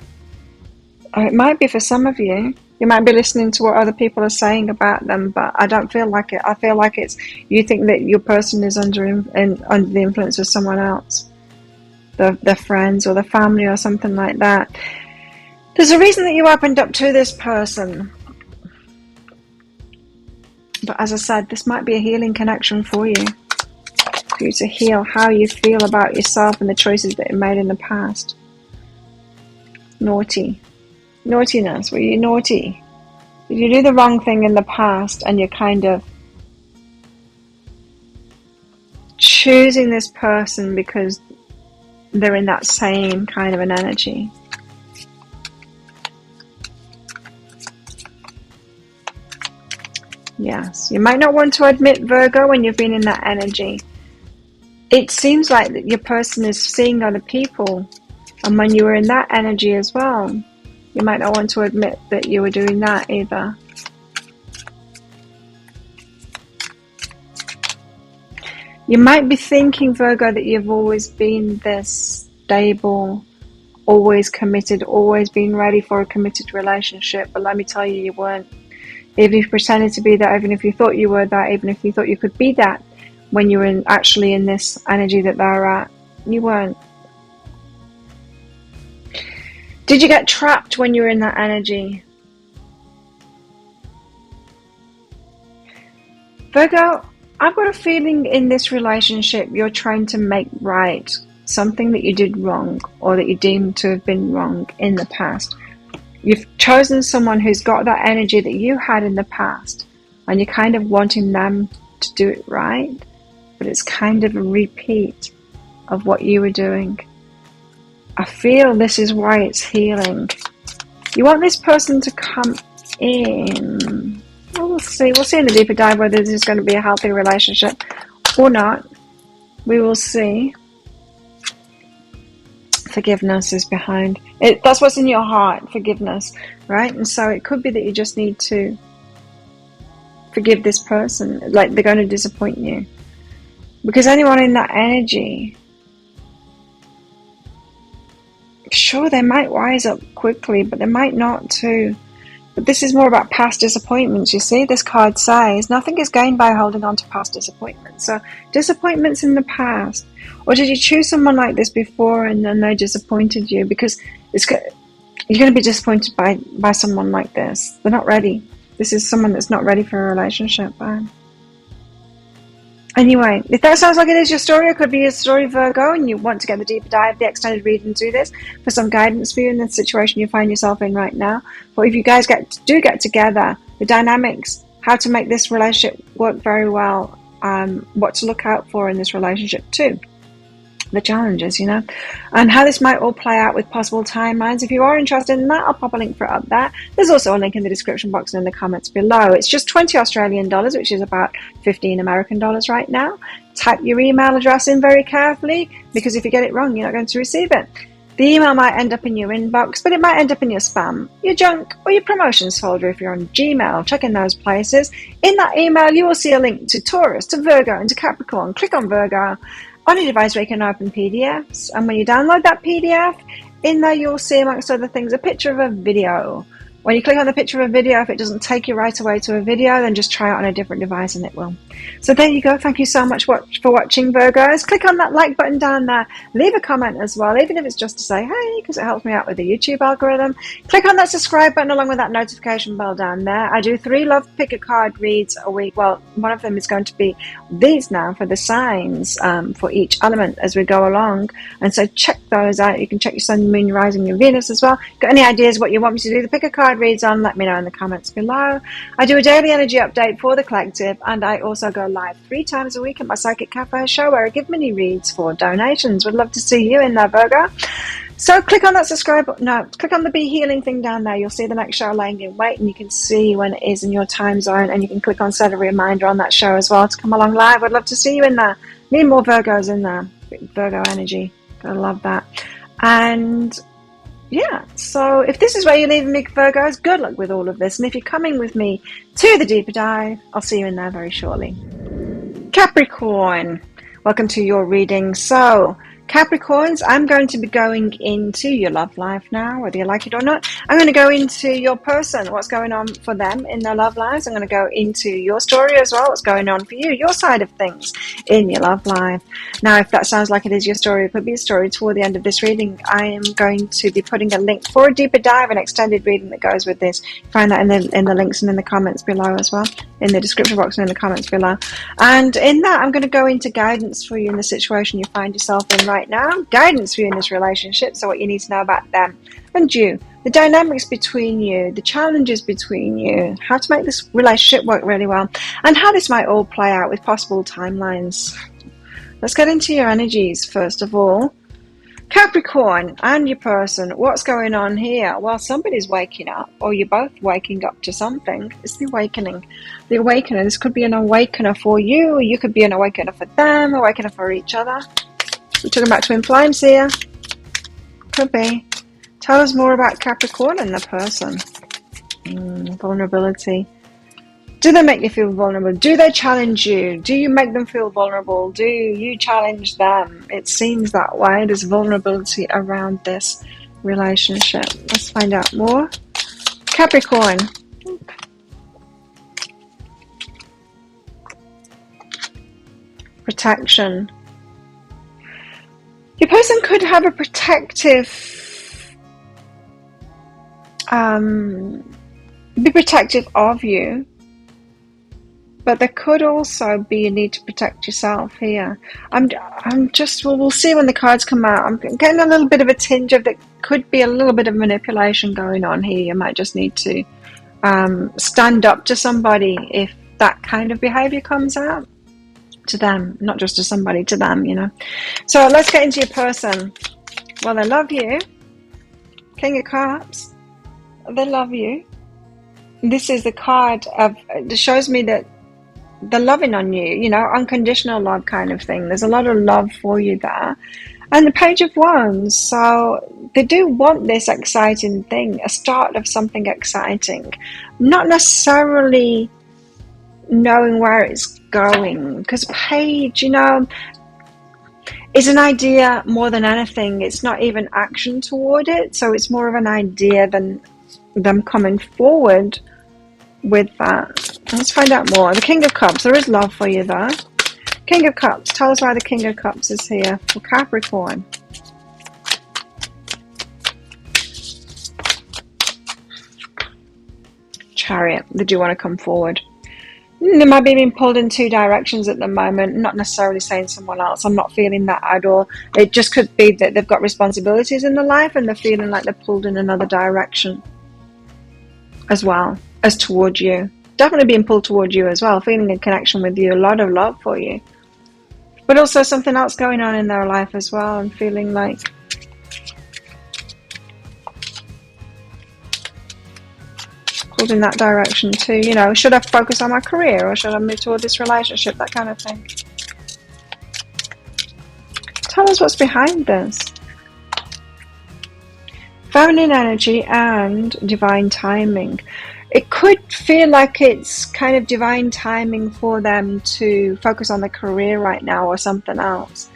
Or it might be for some of you. You might be listening to what other people are saying about them, but I don't feel like it. I feel like it's you think that your person is under the influence of someone else, their friends or the family or something like that. There's a reason that you opened up to this person. But as I said, this might be a healing connection for you to heal how you feel about yourself and the choices that you made in the past. Naughtiness. Were you naughty? Did you do the wrong thing in the past and you're kind of choosing this person because they're in that same kind of an energy? Yes, you might not want to admit, Virgo, when you've been in that energy. It seems like that your person is seeing other people, and when you were in that energy as well, you might not want to admit that you were doing that either. You might be thinking, Virgo, that you've always been this stable, always committed, always been ready for a committed relationship, but let me tell you, you weren't. Even if you pretended to be that, even if you thought you were that, even if you thought you could be that, when you were actually in this energy that they're at, you weren't. Did you get trapped when you were in that energy? Virgo, I've got a feeling in this relationship you're trying to make right something that you did wrong or that you deemed to have been wrong in the past. You've chosen someone who's got that energy that you had in the past, and you're kind of wanting them to do it right, but it's kind of a repeat of what you were doing. I feel this is why it's healing. You want this person to come in. Well, we'll see. We'll see in the deeper dive whether this is going to be a healthy relationship or not. We will see. Forgiveness is behind it. That's what's in your heart, forgiveness, right? And so it could be that you just need to forgive this person, like they're going to disappoint you. Because anyone in that energy, sure, they might wise up quickly, but they might not too. But this is more about past disappointments. You see, this card says nothing is gained by holding on to past disappointments. So disappointments in the past. Or did you choose someone like this before and then they disappointed you? Because you're going to be disappointed by someone like this. They're not ready. This is someone that's not ready for a relationship. Anyway, if that sounds like it is your story, it could be your story, Virgo, and you want to get the deeper dive, the extended reading, do this for some guidance for you in the situation you find yourself in right now. But if you guys do get together, the dynamics, how to make this relationship work very well, what to look out for in this relationship too. The challenges, and how this might all play out with possible timelines. If you are interested in that, I'll pop a link for it up there. There's also a link in the description box and in the comments below. It's just 20 Australian dollars, which is about 15 American dollars right now. Type your email address in very carefully, because if you get it wrong, you're not going to receive it. The email might end up in your inbox, but it might end up in your spam, your junk, or your promotions folder if you're on Gmail. Check in those places. In that email, you will see a link to Taurus, to Virgo, and to Capricorn. Click on Virgo on a device where you can open PDFs, and when you download that PDF, in there you'll see, amongst other things, a picture of a video. When you click on the picture of a video, if it doesn't take you right away to a video, then just try it on a different device and it will. So there you go. Thank you so much for watching, Virgos. Click on that like button down there. Leave a comment as well, even if it's just to say hey, because it helps me out with the YouTube algorithm. Click on that subscribe button along with that notification bell down there. I do 3 love pick a card reads a week. Well, one of them is going to be these now for the signs for each element as we go along. And so check those out. You can check your sun, moon, rising, your Venus as well. Got any ideas what you want me to do the pick a card reads on, let me know in the comments below. I do a daily energy update for the collective, and I also go live 3 times a week at my Psychic Cafe show where I give mini reads for donations. Would love to see you in there, Virgo. So click on that click on the Be Healing thing down there. You'll see the next show laying in wait, and you can see when it is in your time zone, and you can click on set a reminder on that show as well to come along live. I'd love to see you in there. Need more Virgos in there. Virgo energy. I love that. And yeah, so if this is where you're leaving me, Virgos, good luck with all of this. And if you're coming with me to the deeper dive, I'll see you in there very shortly. Capricorn, welcome to your reading. So Capricorns, I'm going to be going into your love life now, whether you like it or not. I'm going to go into your person, what's going on for them in their love lives. I'm going to go into your story as well, what's going on for you, your side of things in your love life. Now, if that sounds like it is your story, it could be a story toward the end of this reading. I am going to be putting a link for a deeper dive, an extended reading that goes with this. Find that in the links and in the comments below as well, in the description box and in the comments below. And in that, I'm going to go into guidance for you in the situation you find yourself in right now, guidance for you in this relationship, so what you need to know about them and you, the dynamics between you, the challenges between you, how to make this relationship work really well, and how this might all play out with possible timelines. Let's get into your energies first of all. Capricorn and your person, what's going on here? Well, somebody's waking up, or you're both waking up to something. It's the awakening. The awakener. This could be an awakener for you, or you could be an awakener for them, awakener for each other. We're talking about twin flames here. Could be. Tell us more about Capricorn and the person. Vulnerability. Do they make you feel vulnerable? Do they challenge you? Do you make them feel vulnerable? Do you challenge them? It seems that way. There's vulnerability around this relationship. Let's find out more. Capricorn. Protection. Your person could have a protective, be protective of you, but there could also be a need to protect yourself here. We'll see when the cards come out. I'm getting a little bit of a tinge of that could be a little bit of manipulation going on here. You might just need to stand up to somebody if that kind of behavior comes out. To them, not just to somebody, to them, So let's get into your person. Well, they love you. King of Cups. They love you. This is the card of, it shows me that they're loving on you, you know, unconditional love kind of thing. There's a lot of love for you there. And the Page of Wands, so they do want this exciting thing, a start of something exciting. Not necessarily knowing where it's going, because Page, you know, is an idea more than anything. It's not even action toward it, so it's more of an idea than them coming forward with that. Let's find out more. The King of Cups, there is love for you there. King of Cups, tell us why the King of Cups is here for Capricorn. Chariot, they do want to come forward. They might be being pulled in two directions at the moment, not necessarily saying someone else. I'm not feeling that at all. It just could be that they've got responsibilities in their life and they're feeling like they're pulled in another direction as well as towards you. Definitely being pulled towards you as well, feeling a connection with you, a lot of love for you. But also something else going on in their life as well, and feeling like pulled in that direction too. You know, should I focus on my career or should I move toward this relationship? That kind of thing. Tell us what's behind this. Feminine energy and divine timing. It could feel like it's kind of divine timing for them to focus on their career right now or something else.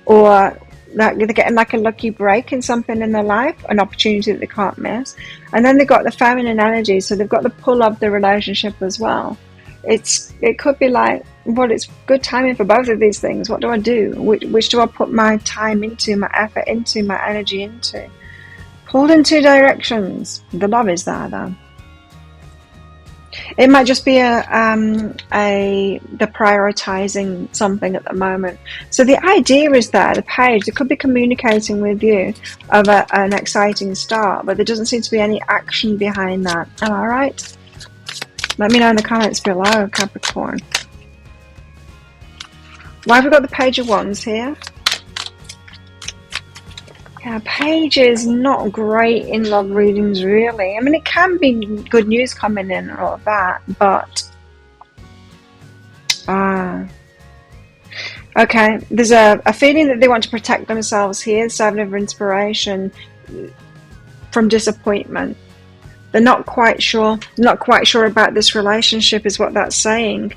Or like they're getting like a lucky break in something in their life, an opportunity that they can't miss. And then they've got the feminine energy, so they've got the pull of the relationship as well. It could be like, well, it's good timing for both of these things. What do I do? Which do I put my time into, my effort into, my energy into? Pulled in two directions. The love is there though. It might just be the prioritizing something at the moment. So the idea is there, the page, they could be communicating with you of an exciting start, but there doesn't seem to be any action behind that. Am I right? Let me know in the comments below, Capricorn. Why have we got the Page of Wands here? Yeah, Page is not great in love readings, really. I mean, it can be good news coming in and all of that, but okay, there's a feeling that they want to protect themselves here, Seven of Inspiration, from disappointment. They're not quite sure about this relationship is what that's saying.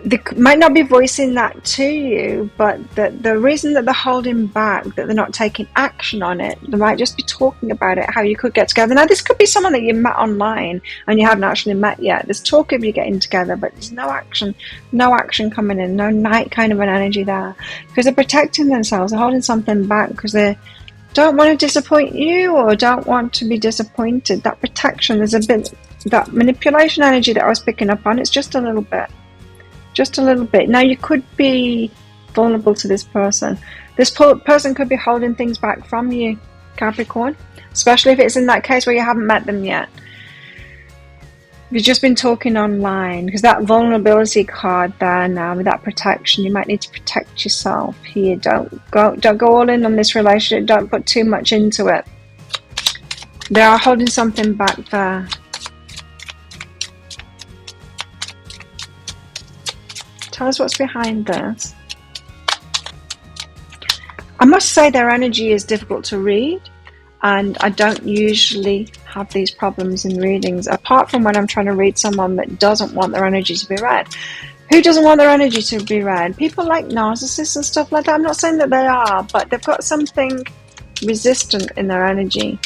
They might not be voicing that to you, but the reason that they're holding back, that they're not taking action on it, they might just be talking about it, how you could get together. Now, this could be someone that you met online and you haven't actually met yet. There's talk of you getting together, but there's no action coming in, no night kind of an energy there. Because they're protecting themselves, they're holding something back because they don't want to disappoint you or don't want to be disappointed. That protection, there's a bit, that manipulation energy that I was picking up on, it's just a little bit. Just a little bit. Now, you could be vulnerable to this person. This person could be holding things back from you, Capricorn, especially if it's in that case where you haven't met them yet. You've just been talking online, because that vulnerability card there now with that protection, you might need to protect yourself here. Don't go all in on this relationship. Don't put too much into it. They are holding something back there. Tell us what's behind this. I must say their energy is difficult to read, and I don't usually have these problems in readings, apart from when I'm trying to read someone that doesn't want their energy to be read. Who doesn't want their energy to be read? People like narcissists and stuff like that. I'm not saying that they are, but they've got something resistant in their energy,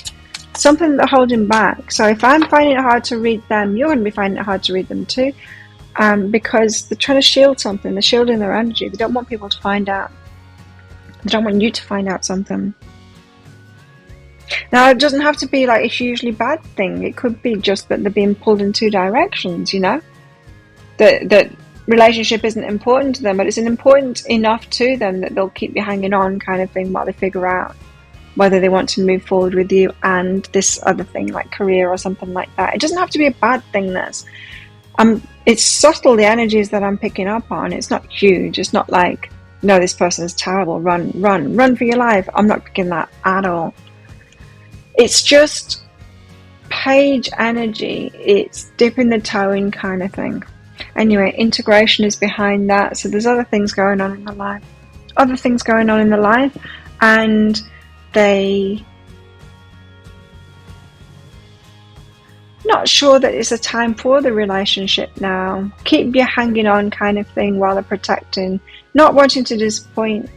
something that they're holding back. So if I'm finding it hard to read them, you're going to be finding it hard to read them too. Because they're trying to shield something. They're shielding their energy. They don't want people to find out. They don't want you to find out something. Now, it doesn't have to be like a hugely bad thing. It could be just that they're being pulled in two directions, you know? That relationship isn't important to them, but it's important enough to them that they'll keep you hanging on kind of thing while they figure out whether they want to move forward with you and this other thing like career or something like that. It doesn't have to be a bad thing, this. It's subtle, the energies that I'm picking up on. It's not huge. It's not like no, this person is terrible, run, run, run for your life. I'm not picking that at all. It's just page energy. It's dipping the toe in kind of thing. Anyway, integration is behind that. So there's other things going on in the life. Other things going on in the life. And they... not sure that it's a time for the relationship now. Keep you hanging on kind of thing while they're protecting. Not wanting to disappoint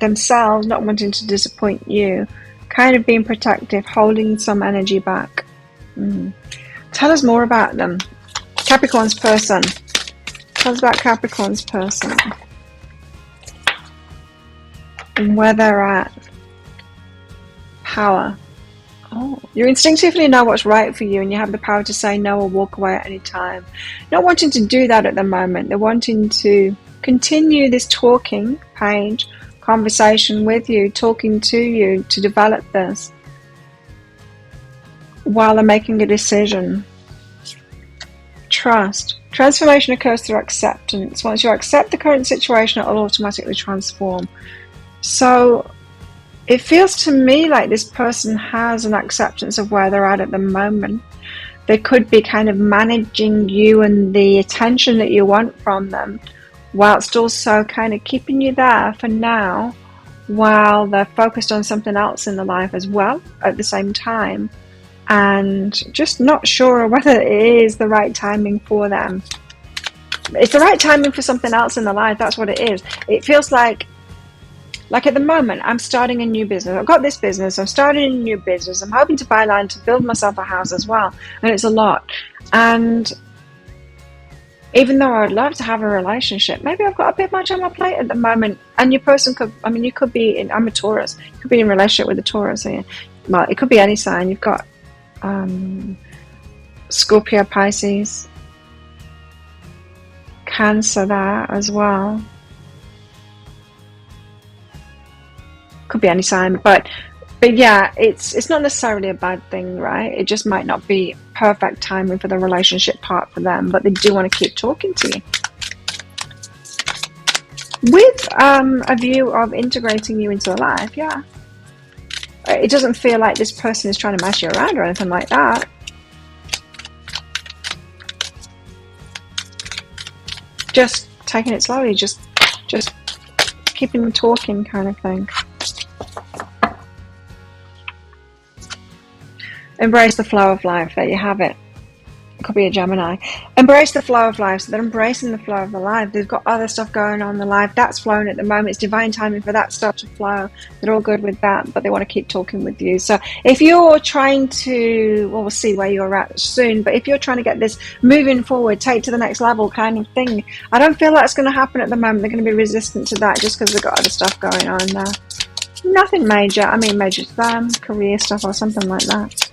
themselves, not wanting to disappoint you. Kind of being protective, holding some energy back. Tell us more about them. Capricorn's person. Tell us about Capricorn's person. And where they're at. Power. Oh, you instinctively know what's right for you, and you have the power to say no or walk away at any time. Not wanting to do that at the moment. They're wanting to continue this talking page, conversation with you, talking to you to develop this while they're making a decision. Trust. Transformation occurs through acceptance. Once you accept the current situation, it will automatically transform. So it feels to me like this person has an acceptance of where they're at the moment. They could be kind of managing you and the attention that you want from them, whilst also kind of keeping you there for now, while they're focused on something else in their life as well at the same time, and just not sure whether it is the right timing for them. It's the right timing for something else in their life. That's what it is. It feels like at the moment, I'm starting a new business. I've got this business. I'm starting a new business. I'm hoping to buy land to build myself a house as well. And it's a lot. And even though I'd love to have a relationship, maybe I've got a bit much on my plate at the moment. And your person could, you could be in, I'm a Taurus. You could be in a relationship with a Taurus. Well, it could be any sign. You've got Scorpio, Pisces, Cancer there as well. Could be any sign, but yeah, it's not necessarily a bad thing, right? It just might not be perfect timing for the relationship part for them, but they do want to keep talking to you with a view of integrating you into their life. Yeah, it doesn't feel like this person is trying to mess you around or anything like that. Just taking it slowly, just keeping them talking kind of thing. Embrace the flow of life. There you have it. It could be a Gemini. Embrace the flow of life. So they're embracing the flow of the life. They've got other stuff going on in their life. That's flowing at the moment. It's divine timing for that stuff to flow. They're all good with that, but they want to keep talking with you. So if you're trying to, well, we'll see where you're at soon, but if you're trying to get this moving forward, take to the next level kind of thing, I don't feel that's going to happen at the moment. They're going to be resistant to that just because they've got other stuff going on there. Nothing major. Major to them, career stuff or something like that.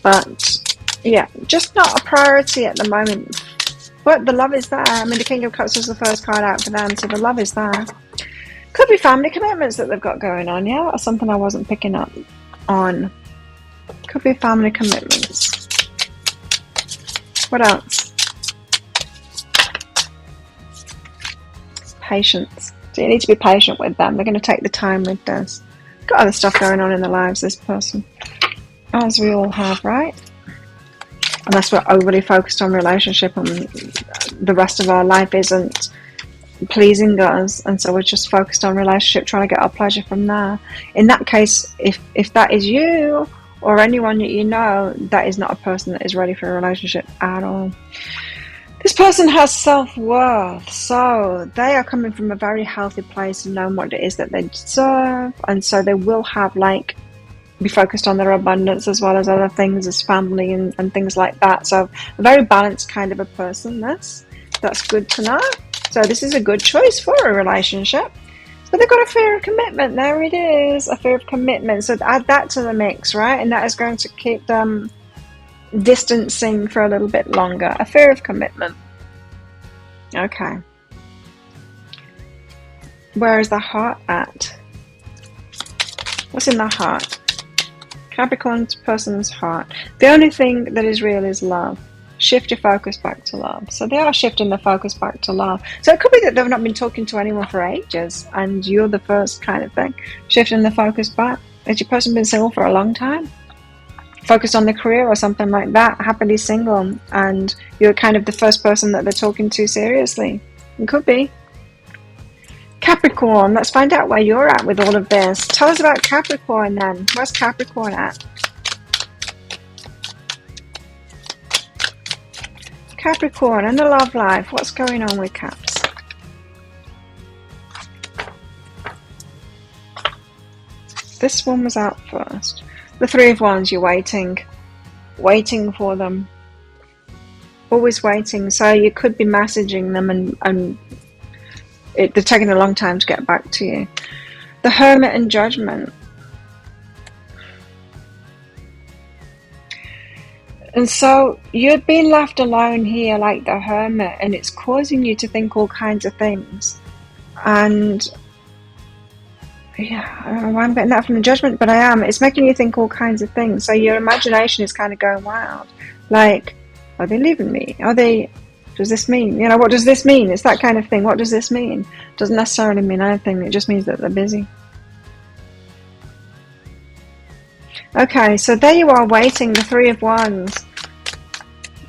But yeah, just not a priority at the moment. But the love is there. The King of Cups was the first card out for them, so the love is there. Could be family commitments that they've got going on, yeah? That's something I wasn't picking up on. Could be family commitments. What else? Patience. So you need to be patient with them. They're going to take the time with this. Got other stuff going on in their lives, this person. As we all have, right? Unless we're overly focused on relationship and the rest of our life isn't pleasing us, and so we're just focused on relationship, trying to get our pleasure from there. In that case, if that is you or anyone that you know, that is not a person that is ready for a relationship at all. This person has self-worth, so they are coming from a very healthy place and knowing what it is that they deserve, and so they will have be focused on their abundance as well as other things as family and things like that. So a very balanced kind of a person. That's good to know. So this is a good choice for a relationship. But they've got a fear of commitment. There it is, a fear of commitment. So add that to the mix, right? And that is going to keep them distancing for a little bit longer. A fear of commitment. Okay. Where is the heart at? What's in the heart? Capricorn person's heart. The only thing that is real is love. shift your focus back to love. So they are shifting the focus back to love. So it could be that they've not been talking to anyone for ages and you're the first kind of thing. Shifting the focus back. Has your person been single for a long time? Focused on the career or something like that, happily single, and you're kind of the first person that they're talking to seriously. It could be. Capricorn, let's find out where you're at with all of this. Tell us about Capricorn then. Where's Capricorn at? Capricorn and the love life. What's going on with Caps? This one was out first. The Three of Wands, you're waiting for them. Always waiting. So you could be messaging them and they're taking a long time to get back to you. The Hermit and Judgment. And so you're being left alone here like the Hermit, and it's causing you to think all kinds of things. And yeah, I don't know why I'm getting that from the Judgment, but I am. It's making you think all kinds of things. So your imagination is kind of going wild. Like, are they leaving me? Does this mean? You know, what does this mean? It's that kind of thing. What does this mean? Doesn't necessarily mean anything. It just means that they're busy. Okay, so there you are waiting, the Three of Wands.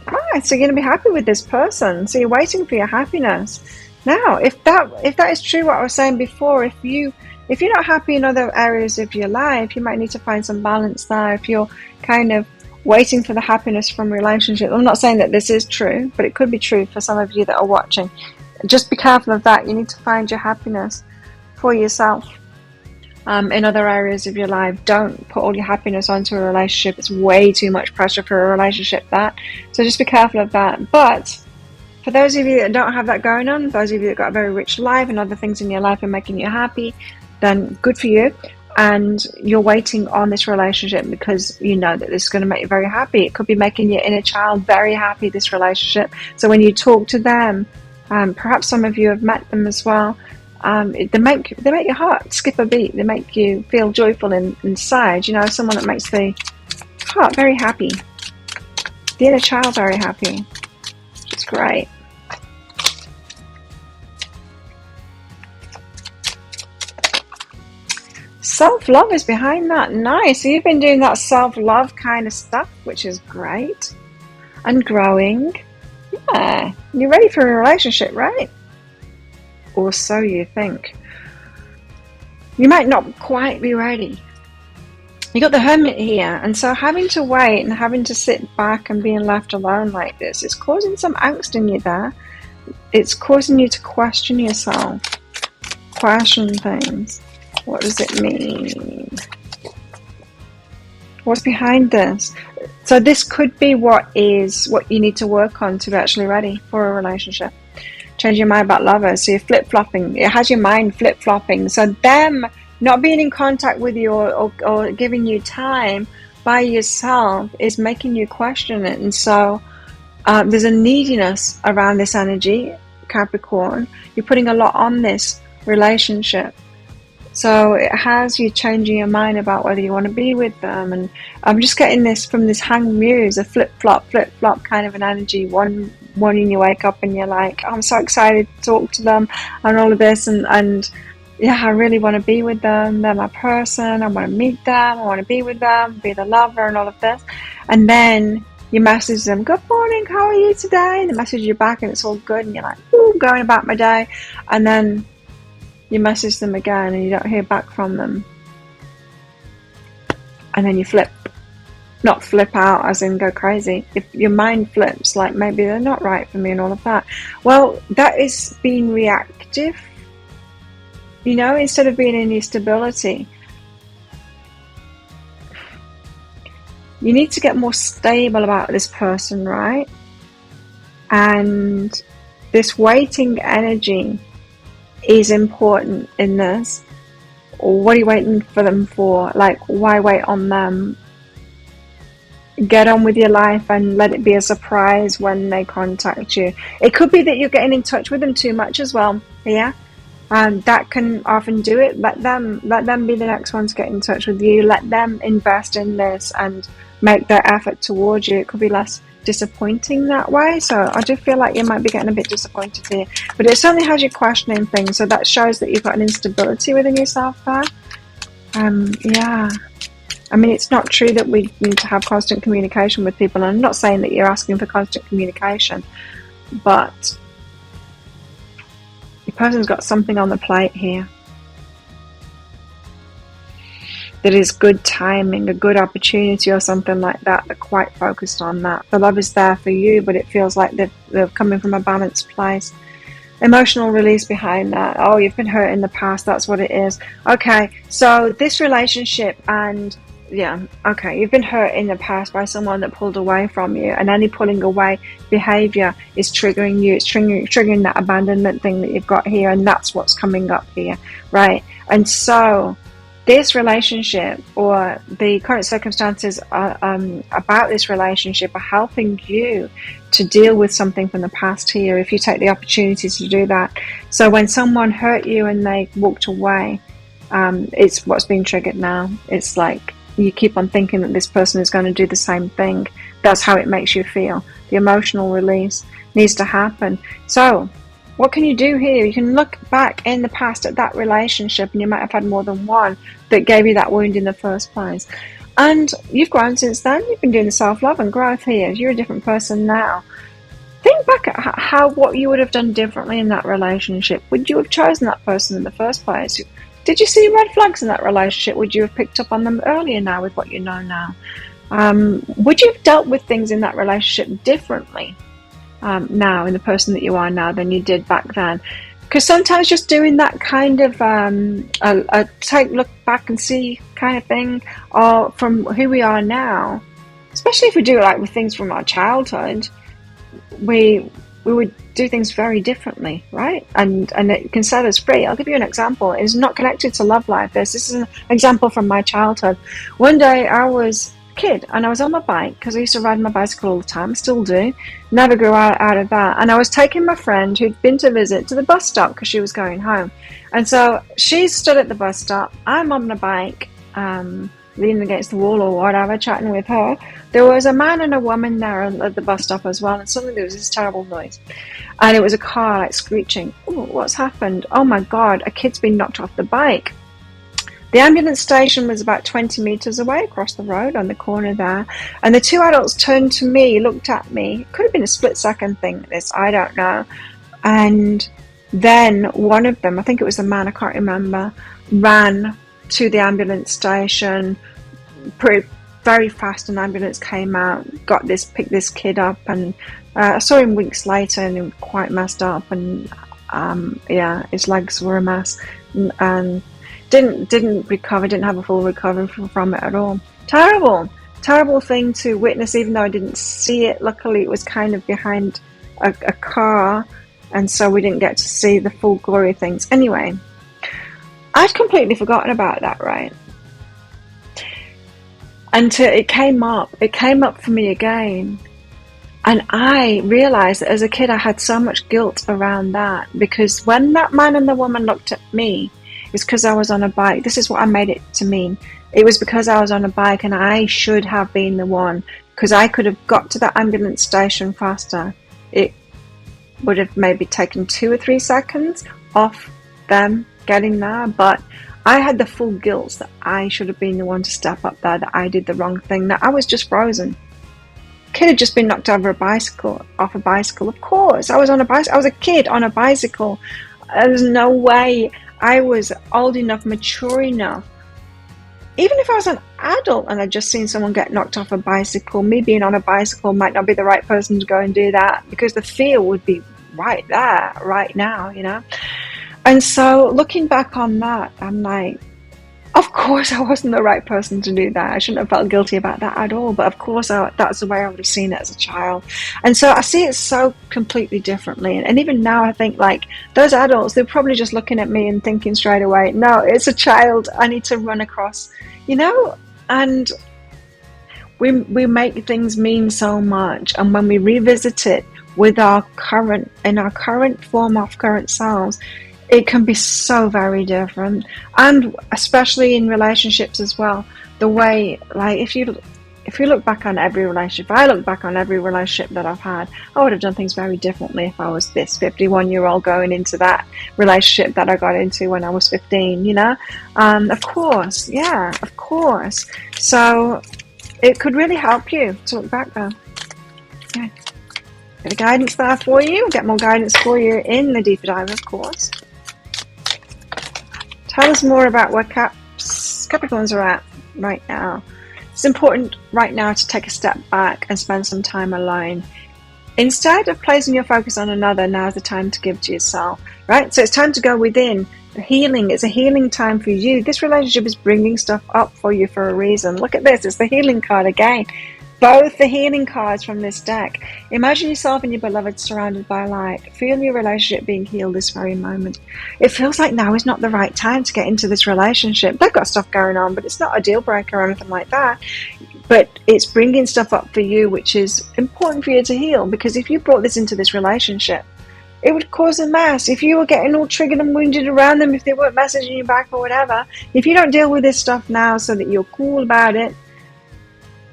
Right, so you're going to be happy with this person. So you're waiting for your happiness. Now, if that is true, what I was saying before, if you're not happy in other areas of your life, you might need to find some balance there. If you're kind of waiting for the happiness from relationships. I'm not saying that this is true, but it could be true for some of you that are watching. Just be careful of that. You need to find your happiness for yourself. In other areas of your life, don't put all your happiness onto a relationship. It's way too much pressure for a relationship, that. So just be careful of that. But for those of you that don't have that going on, those of you that got a very rich life and other things in your life are making you happy, then good for you. And you're waiting on this relationship because you know that this is going to make you very happy. It could be making your inner child very happy, this relationship. So when you talk to them, perhaps some of you have met them as well, they make your heart skip a beat. They make you feel joyful inside. You know, someone that makes the heart very happy, the inner child very happy. It's great. Self-love is behind that. Nice. So you've been doing that self-love kind of stuff, which is great. And growing. Yeah. You're ready for a relationship, right? Or so you think. You might not quite be ready. You got the Hermit here, and so having to wait and having to sit back and being left alone like this is causing some angst in you there. It's causing you to question yourself, question things. What does it mean? What's behind this? So this could be what you need to work on to be actually ready for a relationship. Change your mind about lovers. So you're flip-flopping. It has your mind flip-flopping. So them not being in contact with you or giving you time by yourself is making you question it. And so there's a neediness around this energy, Capricorn. You're putting a lot on this relationship. So it has you changing your mind about whether you want to be with them. And I'm just getting this from this hanged muse, a flip-flop kind of an energy. One morning you wake up and you're like, I'm so excited to talk to them and all of this. And yeah, I really want to be with them. They're my person. I want to meet them. I want to be with them, be the lover and all of this. And then you message them, good morning, how are you today? And they message you back and it's all good. And you're like, ooh, going about my day. And then you message them again and you don't hear back from them. And then you not flip out as in go crazy. If your mind flips, like maybe they're not right for me and all of that. Well, that is being reactive. You know, instead of being in your stability. You need to get more stable about this person, right? And this waiting energy is important in this. What are you waiting for them for? Like, why wait on them? Get on with your life and let it be a surprise when they contact you. It could be that you're getting in touch with them too much as well. Yeah, and that can often do it. Let them be the next one to get in touch with you. Let them invest in this and make their effort towards you. It could be less disappointing that way. So I do feel like you might be getting a bit disappointed here, but it certainly has you questioning things. So that shows that you've got an instability within yourself there. Yeah. I mean, it's not true that we need to have constant communication with people. And I'm not saying that you're asking for constant communication, but the person's got something on the plate here that is good timing, a good opportunity or something like that. They're quite focused on that. The love is there for you, but it feels like they're coming from a balanced place. Emotional release behind that. Oh, you've been hurt in the past. That's what it is. Okay, so this relationship and yeah, okay, you've been hurt in the past by someone that pulled away from you, and any pulling away behavior is triggering you. It's triggering that abandonment thing that you've got here, and that's what's coming up here, right? And so this relationship or the current circumstances about this relationship are helping you to deal with something from the past here if you take the opportunity to do that. So when someone hurt you and they walked away, it's what's being triggered now. It's like you keep on thinking that this person is going to do the same thing. That's how it makes you feel. The emotional release needs to happen. So what can you do here? You can look back in the past at that relationship, and you might have had more than one that gave you that wound in the first place. And you've grown since then. You've been doing the self-love and growth here. You're a different person now. Think back at what you would have done differently in that relationship. Would you have chosen that person in the first place? Did you see red flags in that relationship? Would you have picked up on them earlier now with what you know now? Would you have dealt with things in that relationship differently now in the person that you are now than you did back then? Because sometimes just doing that kind of a look back and see kind of thing, or from who we are now, especially if we do it like with things from our childhood, we would do things very differently, right? And it can set us free. I'll give you an example. It's not connected to love life. This is an example from my childhood. One day I was a kid and I was on my bike, because I used to ride my bicycle all the time, still do, never grew out of that. And I was taking my friend who'd been to visit to the bus stop because she was going home. And so she stood at the bus stop, I'm on the bike, leaning against the wall or whatever, chatting with her. There was a man and a woman there at the bus stop as well, and suddenly there was this terrible noise. And it was a car like screeching. Oh, what's happened? Oh my God, a kid's been knocked off the bike. The ambulance station was about 20 meters away across the road on the corner there. And the two adults turned to me, looked at me. It could have been a split second thing, this, I don't know. And then one of them, I think it was the man, I can't remember, ran to the ambulance station very fast. An ambulance came out, picked this kid up, and I saw him weeks later, and he was quite messed up, and yeah, his legs were a mess, and didn't recover, didn't have a full recovery from it at all. Terrible thing to witness, even though I didn't see it. Luckily it was kind of behind a car, and so we didn't get to see the full glory of things. Anyway, I'd completely forgotten about that, right? Until it came up for me again. And I realized that as a kid I had so much guilt around that, because when that man and the woman looked at me, it was because I was on a bike. This is what I made it to mean. It was because I was on a bike, and I should have been the one, because I could have got to that ambulance station faster. It would have maybe taken 2 or 3 seconds off them getting there, but I had the full guilt that I should have been the one to step up there, that I did the wrong thing, that I was just frozen. Kid had just been knocked off a bicycle. Of course, I was on a bicycle. I was a kid on a bicycle. There's no way I was old enough, mature enough. Even if I was an adult and I'd just seen someone get knocked off a bicycle, me being on a bicycle might not be the right person to go and do that, because the fear would be right there, right now, you know. And so looking back on that, I'm like, of course I wasn't the right person to do that. I shouldn't have felt guilty about that at all. But of course that's the way I would have seen it as a child. And so I see it so completely differently. And even now I think, like, those adults, they're probably just looking at me and thinking straight away, no, it's a child. I need to run across, you know. And we make things mean so much. And when we revisit it with our current form of current selves, it can be so very different. And especially in relationships as well, the way, like, if you if you look back on every relationship, if I look back on every relationship that I've had, I would have done things very differently if I was this 51-year-old going into that relationship that I got into when I was 15, you know? Of course, yeah, of course. So it could really help you to look back though. Yeah. Bit of guidance there for you. Get more guidance for you in the deeper dive, of course. Tell us more about where Capricorns are at right now. It's important right now to take a step back and spend some time alone. Instead of placing your focus on another, now's the time to give to yourself, right? So it's time to go within. The healing, it's a healing time for you. This relationship is bringing stuff up for you for a reason. Look at this, it's the healing card again. Both the healing cards from this deck. Imagine yourself and your beloved surrounded by light. Feel your relationship being healed this very moment. It feels like now is not the right time to get into this relationship. They've got stuff going on, but it's not a deal breaker or anything like that. But it's bringing stuff up for you, which is important for you to heal. Because if you brought this into this relationship, it would cause a mess. If you were getting all triggered and wounded around them, if they weren't messaging you back or whatever, if you don't deal with this stuff now so that you're cool about it,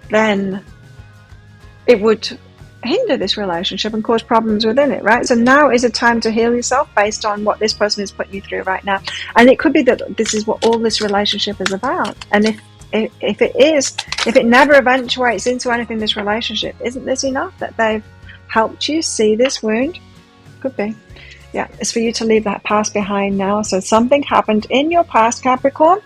then it would hinder this relationship and cause problems within it, right? So now is a time to heal yourself based on what this person is putting you through right now. And it could be that this is what all this relationship is about. And if it never eventuates into anything, this relationship, isn't this enough that they've helped you see this wound? Could be. Yeah, it's for you to leave that past behind now. So something happened in your past, Capricorn,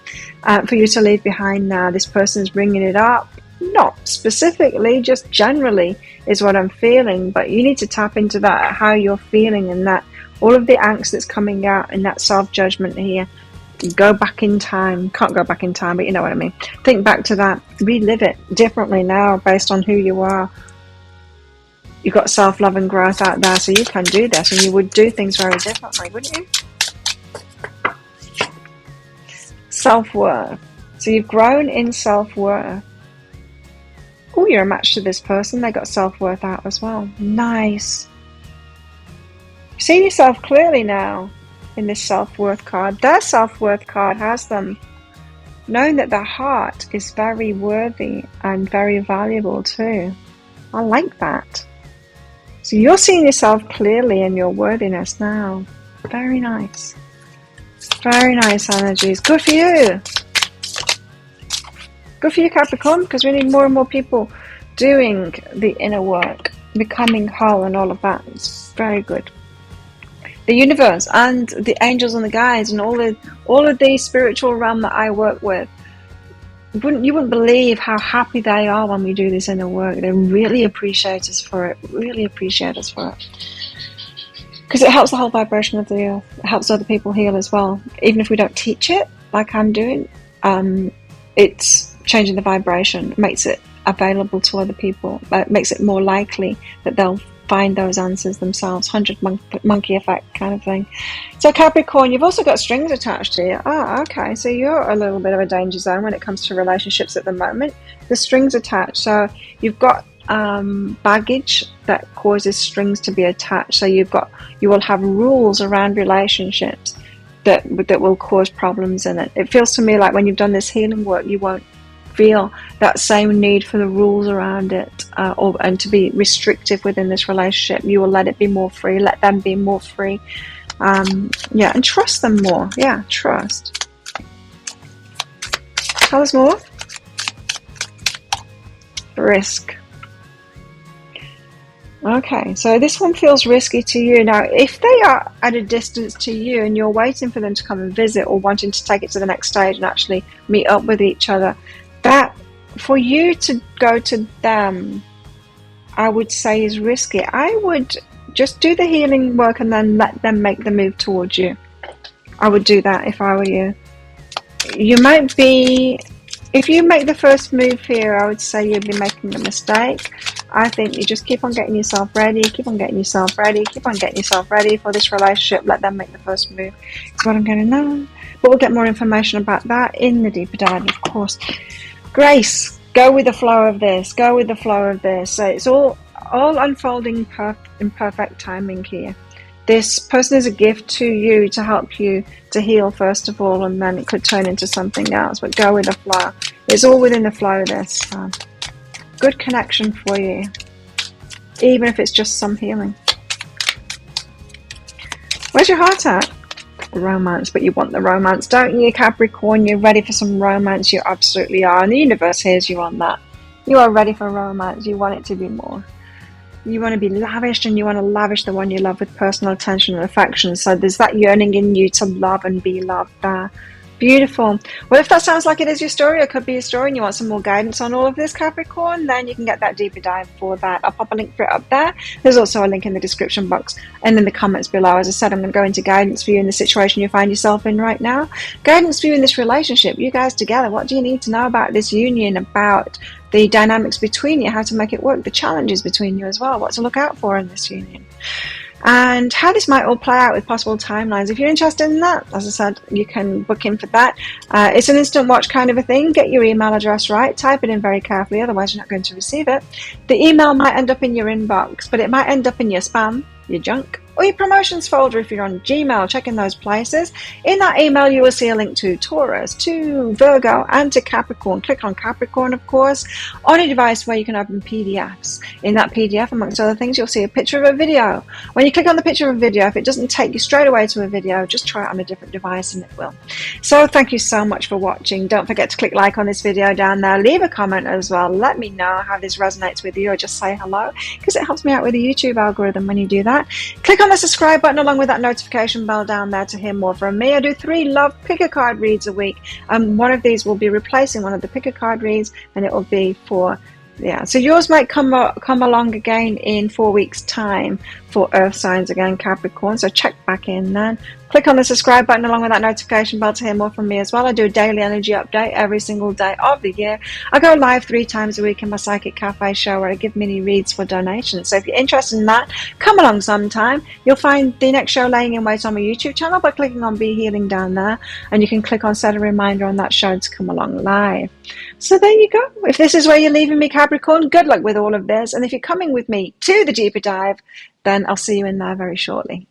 for you to leave behind now. This person is bringing it up. Not specifically, just generally is what I'm feeling, but you need to tap into that, how you're feeling, and that all of the angst that's coming out and that self-judgment here. Go back in time. Can't go back in time, but you know what I mean. Think back to that. Relive it differently now based on who you are. You've got self-love and growth out there, so you can do this, and you would do things very differently, wouldn't you? Self-worth. So you've grown in self-worth. Oh, you're a match to this person. They got self-worth out as well. Nice. You see yourself clearly now in this self-worth card. Their self-worth card has them knowing that their heart is very worthy and very valuable too. I like that. So you're seeing yourself clearly in your worthiness now. Very nice. Very nice energies. Good for you. Good for you, Capricorn, because we need more and more people doing the inner work, becoming whole and all of that. It's very good. The universe and the angels and the guides and all of the spiritual realm that I work with, you wouldn't believe how happy they are when we do this inner work. They really appreciate us for it. Really appreciate us for it. Because it helps the whole vibration of the earth. It helps other people heal as well. Even if we don't teach it, like I'm doing, it's changing the vibration, makes it available to other people, makes it more likely that they'll find those answers themselves. 100 monkey effect kind of thing. So Capricorn, you've also got strings attached to you. Oh, okay. So you're a little bit of a danger zone when it comes to relationships at the moment. The strings attached. So you've got baggage that causes strings to be attached. So you will have rules around relationships that will cause problems in it. It feels to me like when you've done this healing work, you won't feel that same need for the rules around it and to be restrictive within this relationship. You will let it be more free, let them be more free, and trust them more. Trust. Tell us more. Risk. Okay, so this one feels risky to you. Now, if they are at a distance to you and you're waiting for them to come and visit or wanting to take it to the next stage and actually meet up with each other, that for you to go to them, I would say is risky. I would just do the healing work and then let them make the move towards you. I would do that if I were you. You might be, if you make the first move here, I would say you'd be making a mistake. I think you just keep on getting yourself ready, keep on getting yourself ready, keep on getting yourself ready for this relationship. Let them make the first move. That's what I'm going to know. But we'll get more information about that in the deeper dive, of course. Grace, go with the flow of this. Go with the flow of this. So it's all unfolding in perfect timing here. This person is a gift to you to help you to heal first of all, and then it could turn into something else. But go with the flow. It's all within the flow of this. good connection for you, even if it's just some healing. Where's your heart at? Romance, but you want the romance, don't you, Capricorn? You're ready for some romance. You absolutely are, and the universe hears you on that. You are ready for romance. You want it to be more. You want to be lavished, and you want to lavish the one you love with personal attention and affection. So there's that yearning in you to love and be loved there. Beautiful. Well, if that sounds like it is your story, or could be your story, and you want some more guidance on all of this, Capricorn, then you can get that deeper dive for that. I'll pop a link for it up there. There's also a link in the description box and in the comments below. As I said, I'm going to go into guidance for you in the situation you find yourself in right now. Guidance for you in this relationship. You guys together, what do you need to know about this union, about the dynamics between you, how to make it work, the challenges between you as well, what to look out for in this union, and how this might all play out with possible timelines. If you're interested in that, as I said, you can book in for that. It's an instant watch kind of a thing. Get your email address right, type it in very carefully, otherwise you're not going to receive it. The email might end up in your inbox, but it might end up in your spam, your junk, or your promotions folder if you're on Gmail. Check in those places. In that email you will see a link to Taurus, to Virgo, and to Capricorn. Click on Capricorn, of course, on a device where you can open PDFs. In that PDF, amongst other things, you'll see a picture of a video. When you click on the picture of a video, if it doesn't take you straight away to a video, just try it on a different device and it will. So thank you so much for watching. Don't forget to click like on this video down there. Leave a comment as well. Let me know how this resonates with you, or just say hello, because it helps me out with the YouTube algorithm when you do that. Click on the subscribe button along with that notification bell down there to hear more from me. I do 3 love pick a card reads a week. One of these will be replacing one of the pick a card reads, and it will be for, yeah, so yours might come along again in 4 weeks time for earth signs again, Capricorn, so check back in then. Click on the subscribe button along with that notification bell to hear more from me as well. I do a daily energy update every single day of the year. I go live 3 times a week in my Psychic Cafe show where I give mini reads for donations. So if you're interested in that, come along sometime. You'll find the next show laying in wait on my YouTube channel by clicking on Be Healing down there, and you can click on set a reminder on that show to come along live. So there you go. If this is where you're leaving me, Capricorn, good luck with all of this. And if you're coming with me to the deeper dive, then I'll see you in there very shortly.